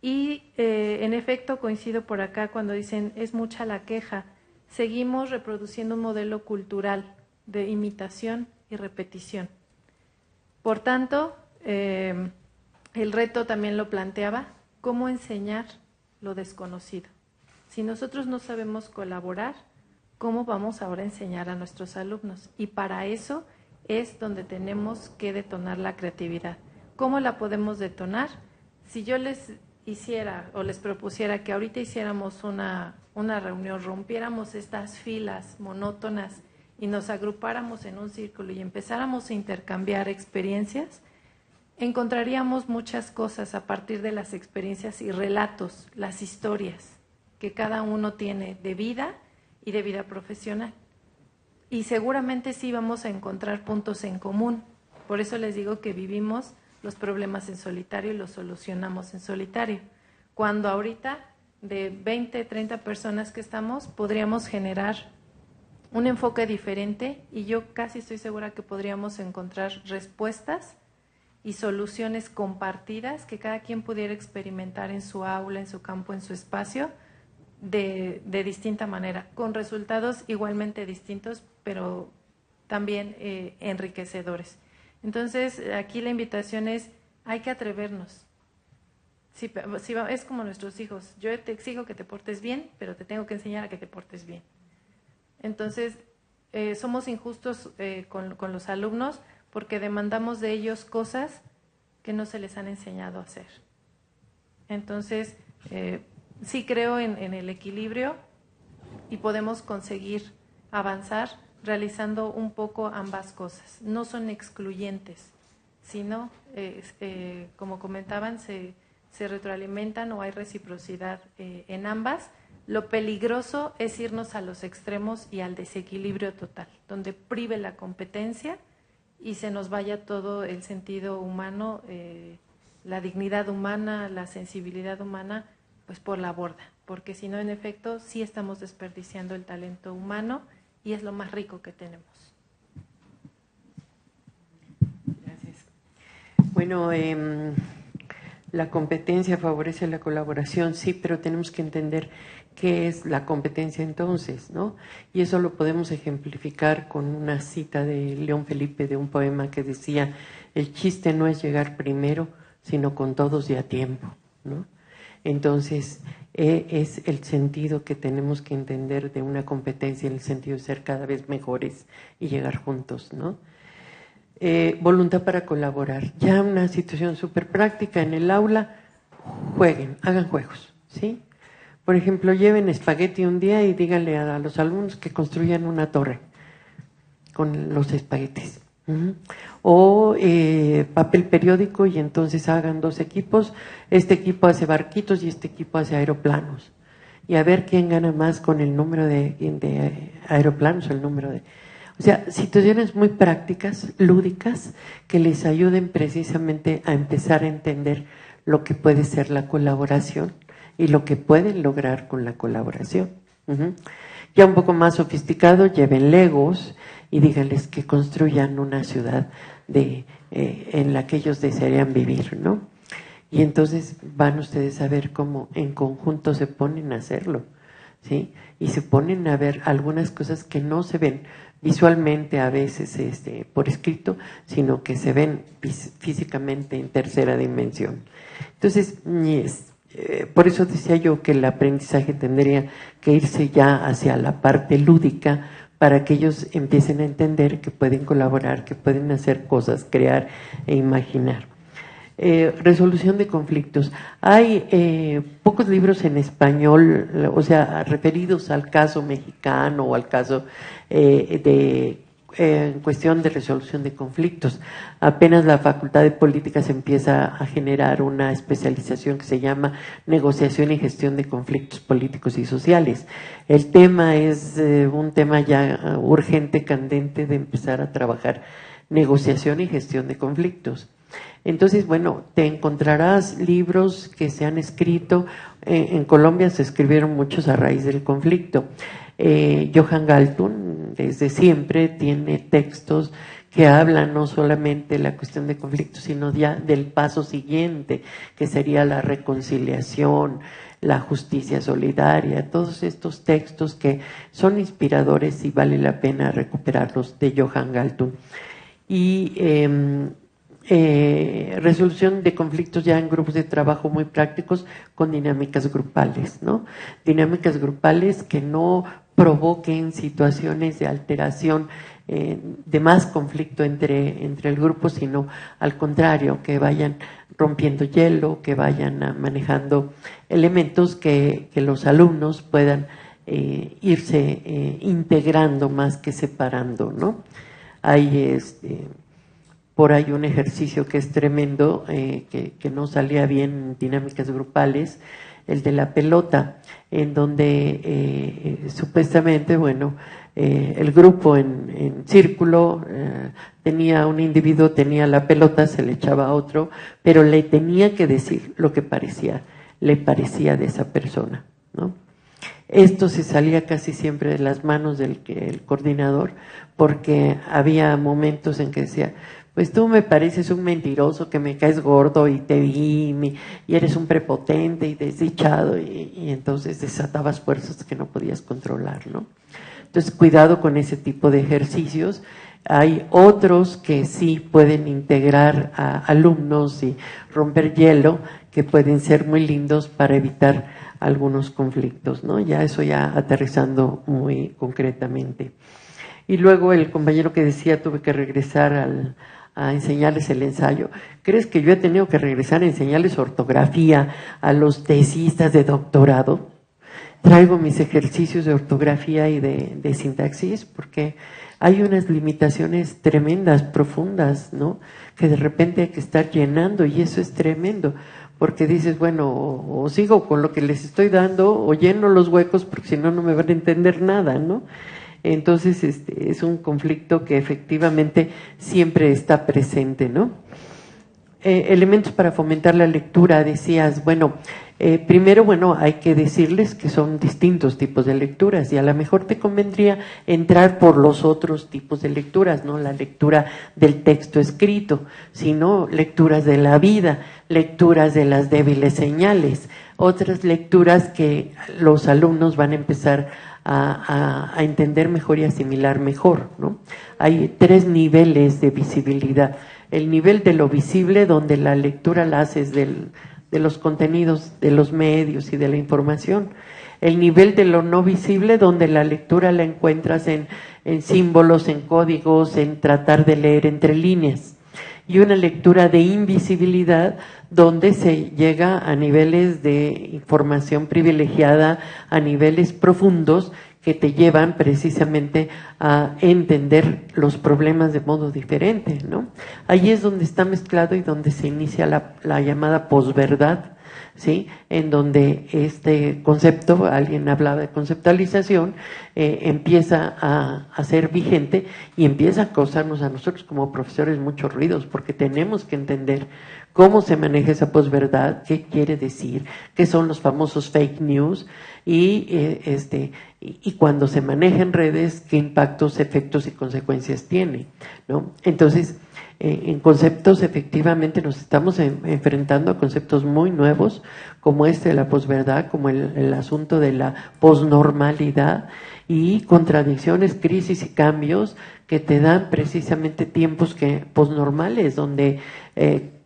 Y en efecto coincido por acá cuando dicen es mucha la queja. Seguimos reproduciendo un modelo cultural de imitación y repetición. Por tanto, el reto también lo planteaba, ¿cómo enseñar lo desconocido? Si nosotros no sabemos colaborar, ¿cómo vamos ahora a enseñar a nuestros alumnos? Y para eso es donde tenemos que detonar la creatividad. ¿Cómo la podemos detonar? Si yo les hiciera o les propusiera que ahorita hiciéramos una reunión, rompiéramos estas filas monótonas y nos agrupáramos en un círculo y empezáramos a intercambiar experiencias, encontraríamos muchas cosas a partir de las experiencias y relatos, las historias que cada uno tiene de vida y de vida profesional. Y seguramente sí vamos a encontrar puntos en común. Por eso les digo que vivimos los problemas en solitario y los solucionamos en solitario. Cuando ahorita de 20, 30 personas que estamos, podríamos generar un enfoque diferente y yo casi estoy segura que podríamos encontrar respuestas y soluciones compartidas que cada quien pudiera experimentar en su aula, en su campo, en su espacio, de distinta manera, con resultados igualmente distintos, pero también enriquecedores. Entonces, aquí la invitación es, hay que atrevernos. Si es como nuestros hijos, yo te exijo que te portes bien, pero te tengo que enseñar a que te portes bien. Entonces, somos injustos con los alumnos porque demandamos de ellos cosas que no se les han enseñado a hacer. Entonces, sí creo en el equilibrio y podemos conseguir avanzar realizando un poco ambas cosas. No son excluyentes, sino, como comentaban, se retroalimentan o hay reciprocidad en ambas. Lo peligroso es irnos a los extremos y al desequilibrio total, donde prive la competencia y se nos vaya todo el sentido humano, la dignidad humana, la sensibilidad humana, pues por la borda, porque si no, en efecto, sí estamos desperdiciando el talento humano y es lo más rico que tenemos. Gracias. Bueno, la competencia favorece la colaboración, sí, pero tenemos que entender qué es la competencia entonces, ¿no? Y eso lo podemos ejemplificar con una cita de León Felipe de un poema que decía, el chiste no es llegar primero, sino con todos y a tiempo, ¿no? Entonces, es el sentido que tenemos que entender de una competencia en el sentido de ser cada vez mejores y llegar juntos, ¿no? Voluntad para colaborar. Ya una situación súper práctica en el aula, jueguen, hagan juegos, ¿sí? Por ejemplo, lleven espagueti un día y díganle a los alumnos que construyan una torre con los espaguetis. O papel periódico y entonces hagan 2 equipos. Este equipo hace barquitos y este equipo hace aeroplanos. Y a ver quién gana más con el número de aeroplanos o el número de... O sea, situaciones muy prácticas, lúdicas, que les ayuden precisamente a empezar a entender lo que puede ser la colaboración y lo que pueden lograr con la colaboración. Ya un poco más sofisticado, lleven legos y díganles que construyan una ciudad en la que ellos desearían vivir, ¿no? Y entonces van ustedes a ver cómo en conjunto se ponen a hacerlo, ¿sí? Y se ponen a ver algunas cosas que no se ven visualmente a veces por escrito, sino que se ven físicamente en tercera dimensión. Entonces, por eso decía yo que el aprendizaje tendría que irse ya hacia la parte lúdica para que ellos empiecen a entender que pueden colaborar, que pueden hacer cosas, crear e imaginar. Resolución de conflictos. Hay pocos libros en español, o sea, referidos al caso mexicano o al caso de en cuestión de resolución de conflictos. Apenas la Facultad de Políticas empieza a generar una especialización que se llama negociación y gestión de conflictos políticos y sociales. El tema es un tema ya urgente, candente, de empezar a trabajar negociación y gestión de conflictos. Entonces, bueno, te encontrarás libros que se han escrito, en Colombia se escribieron muchos a raíz del conflicto. Johan Galtung, desde siempre, tiene textos que hablan no solamente de la cuestión de conflicto, sino ya del paso siguiente, que sería la reconciliación, la justicia solidaria, todos estos textos que son inspiradores y vale la pena recuperarlos, de Johan Galtung. Y resolución de conflictos ya en grupos de trabajo muy prácticos con dinámicas grupales, ¿no? Dinámicas grupales que no provoquen situaciones de alteración, de más conflicto entre el grupo, sino al contrario, que vayan rompiendo hielo, que vayan manejando elementos que los alumnos puedan irse integrando más que separando, ¿no? Hay por ahí un ejercicio que es tremendo, que no salía bien en dinámicas grupales, el de la pelota, en donde supuestamente, bueno, el grupo en círculo tenía un individuo, tenía la pelota, se le echaba a otro, pero le tenía que decir lo que le parecía de esa persona, ¿no? Esto se salía casi siempre de las manos del coordinador, porque había momentos en que decía, pues tú me pareces un mentiroso, que me caes gordo y te vi y eres un prepotente y desdichado, y entonces desatabas fuerzas que no podías controlar, ¿no? Entonces, cuidado con ese tipo de ejercicios. Hay otros que sí pueden integrar a alumnos y romper hielo, que pueden ser muy lindos para evitar algunos conflictos, ¿no? Ya eso ya aterrizando muy concretamente. Y luego el compañero que decía, tuve que regresar a enseñarles el ensayo. ¿Crees que yo he tenido que regresar a enseñarles ortografía a los tesistas de doctorado? Traigo mis ejercicios de ortografía y de sintaxis, porque hay unas limitaciones tremendas, profundas, ¿no? Que de repente hay que estar llenando, y eso es tremendo, porque dices, bueno, o sigo con lo que les estoy dando, o lleno los huecos, porque si no, no me van a entender nada, ¿no? Entonces, es un conflicto que efectivamente siempre está presente, ¿no? Elementos para fomentar la lectura, decías, bueno, primero, bueno, hay que decirles que son distintos tipos de lecturas, y a lo mejor te convendría entrar por los otros tipos de lecturas, no la lectura del texto escrito, sino lecturas de la vida, lecturas de las débiles señales, otras lecturas que los alumnos van a empezar a entender mejor y asimilar mejor, ¿no? Hay 3 niveles de visibilidad. El nivel de lo visible, donde la lectura la haces de los contenidos de los medios y de la información. El nivel de lo no visible, donde la lectura la encuentras en símbolos, en códigos, en tratar de leer entre líneas. Y una lectura de invisibilidad, donde se llega a niveles de información privilegiada, a niveles profundos, que te llevan precisamente a entender los problemas de modo diferente, ¿no? Ahí es donde está mezclado y donde se inicia la llamada posverdad, ¿sí? En donde este concepto, alguien hablaba de conceptualización, empieza a ser vigente y empieza a causarnos a nosotros como profesores muchos ruidos, porque tenemos que entender cómo se maneja esa posverdad, qué quiere decir, qué son los famosos fake news, y cuando se maneja en redes, qué impactos, efectos y consecuencias tiene, ¿no? Entonces, en conceptos, efectivamente, nos estamos enfrentando a conceptos muy nuevos, como de la posverdad, como el asunto de la posnormalidad, y contradicciones, crisis y cambios que te dan precisamente tiempos posnormales, donde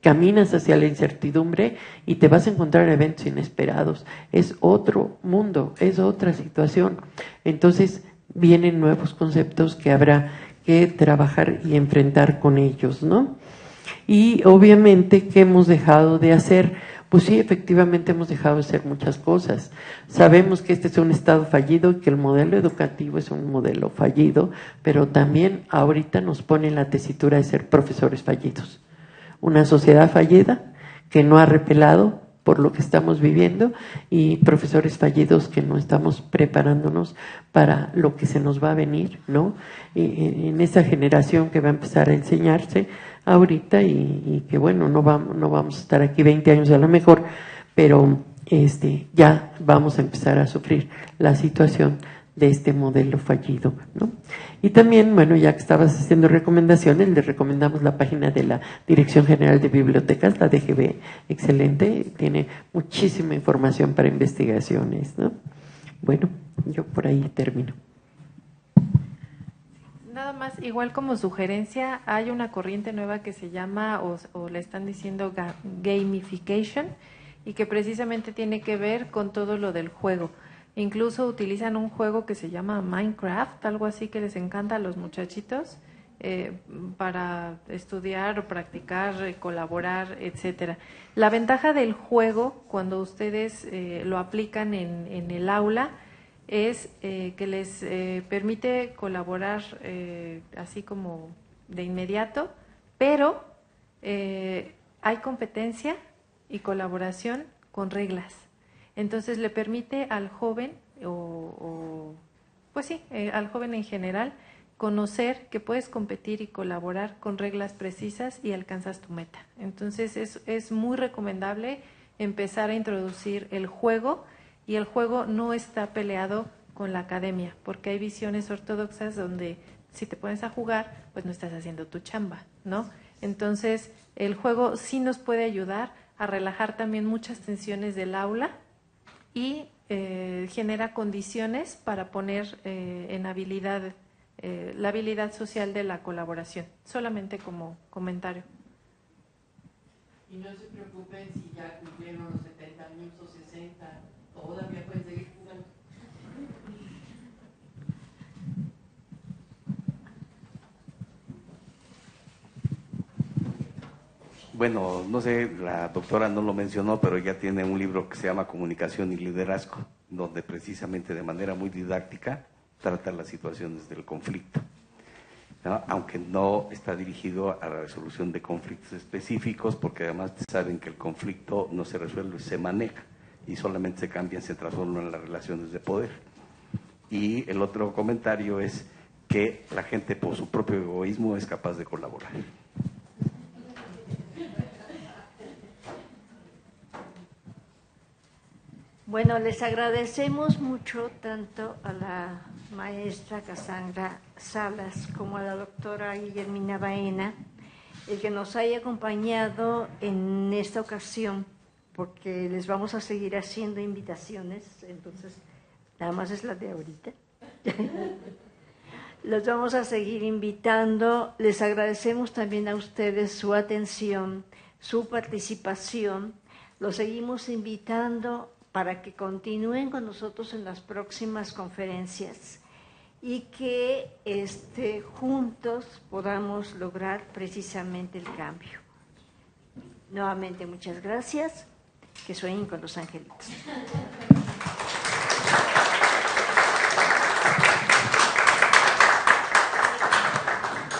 caminas hacia la incertidumbre y te vas a encontrar eventos inesperados. Es otro mundo, es otra situación. Entonces vienen nuevos conceptos que habrá que trabajar y enfrentar con ellos, ¿no? Y obviamente, ¿qué hemos dejado de hacer? Pues sí, efectivamente hemos dejado de hacer muchas cosas. Sabemos que este es un estado fallido y que el modelo educativo es un modelo fallido, pero también ahorita nos pone en la tesitura de ser profesores fallidos. Una sociedad fallida que no ha repelado por lo que estamos viviendo y profesores fallidos que no estamos preparándonos para lo que se nos va a venir, ¿no? En esa generación que va a empezar a enseñarse ahorita y que bueno, no vamos a estar aquí 20 años a lo mejor, pero ya vamos a empezar a sufrir la situación de este modelo fallido, ¿no? Y también, bueno, ya que estabas haciendo recomendaciones, le recomendamos la página de la Dirección General de Bibliotecas, la DGB, excelente, tiene muchísima información para investigaciones, ¿no? Bueno, yo por ahí termino. Nada más, igual como sugerencia, hay una corriente nueva que se llama, o le están diciendo gamification, y que precisamente tiene que ver con todo lo del juego. Incluso utilizan un juego que se llama Minecraft, algo así que les encanta a los muchachitos, para estudiar o practicar, colaborar, etcétera. La ventaja del juego, cuando ustedes lo aplican en el aula, es que les permite colaborar así como de inmediato, pero hay competencia y colaboración con reglas. Entonces le permite al joven, pues sí, al joven en general, conocer que puedes competir y colaborar con reglas precisas y alcanzas tu meta. Entonces es muy recomendable empezar a introducir el juego, y el juego no está peleado con la academia, porque hay visiones ortodoxas donde si te pones a jugar, pues no estás haciendo tu chamba, ¿no? Entonces el juego sí nos puede ayudar a relajar también muchas tensiones del aula y genera condiciones para poner en habilidad la habilidad social de la colaboración, solamente como comentario. Y no se preocupen si ya cumplieron los 70 años o 60, todavía pueden seguir jugando. Bueno, no sé, la doctora no lo mencionó, pero ella tiene un libro que se llama Comunicación y Liderazgo, donde precisamente de manera muy didáctica trata las situaciones del conflicto, ¿no? Aunque no está dirigido a la resolución de conflictos específicos, porque además saben que el conflicto no se resuelve, se maneja y solamente se cambian, se transforman en las relaciones de poder. Y el otro comentario es que la gente por su propio egoísmo es capaz de colaborar. Bueno, les agradecemos mucho tanto a la maestra Cassandra Salas como a la doctora Guillermina Baena el que nos haya acompañado en esta ocasión, porque les vamos a seguir haciendo invitaciones, entonces nada más es la de ahorita. Los vamos a seguir invitando. Les agradecemos también a ustedes su atención, su participación. Los seguimos invitando para que continúen con nosotros en las próximas conferencias y que juntos podamos lograr precisamente el cambio. Nuevamente, muchas gracias. Que sueñen con los angelitos.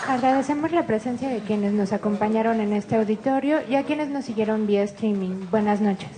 Agradecemos la presencia de quienes nos acompañaron en este auditorio y a quienes nos siguieron vía streaming. Buenas noches.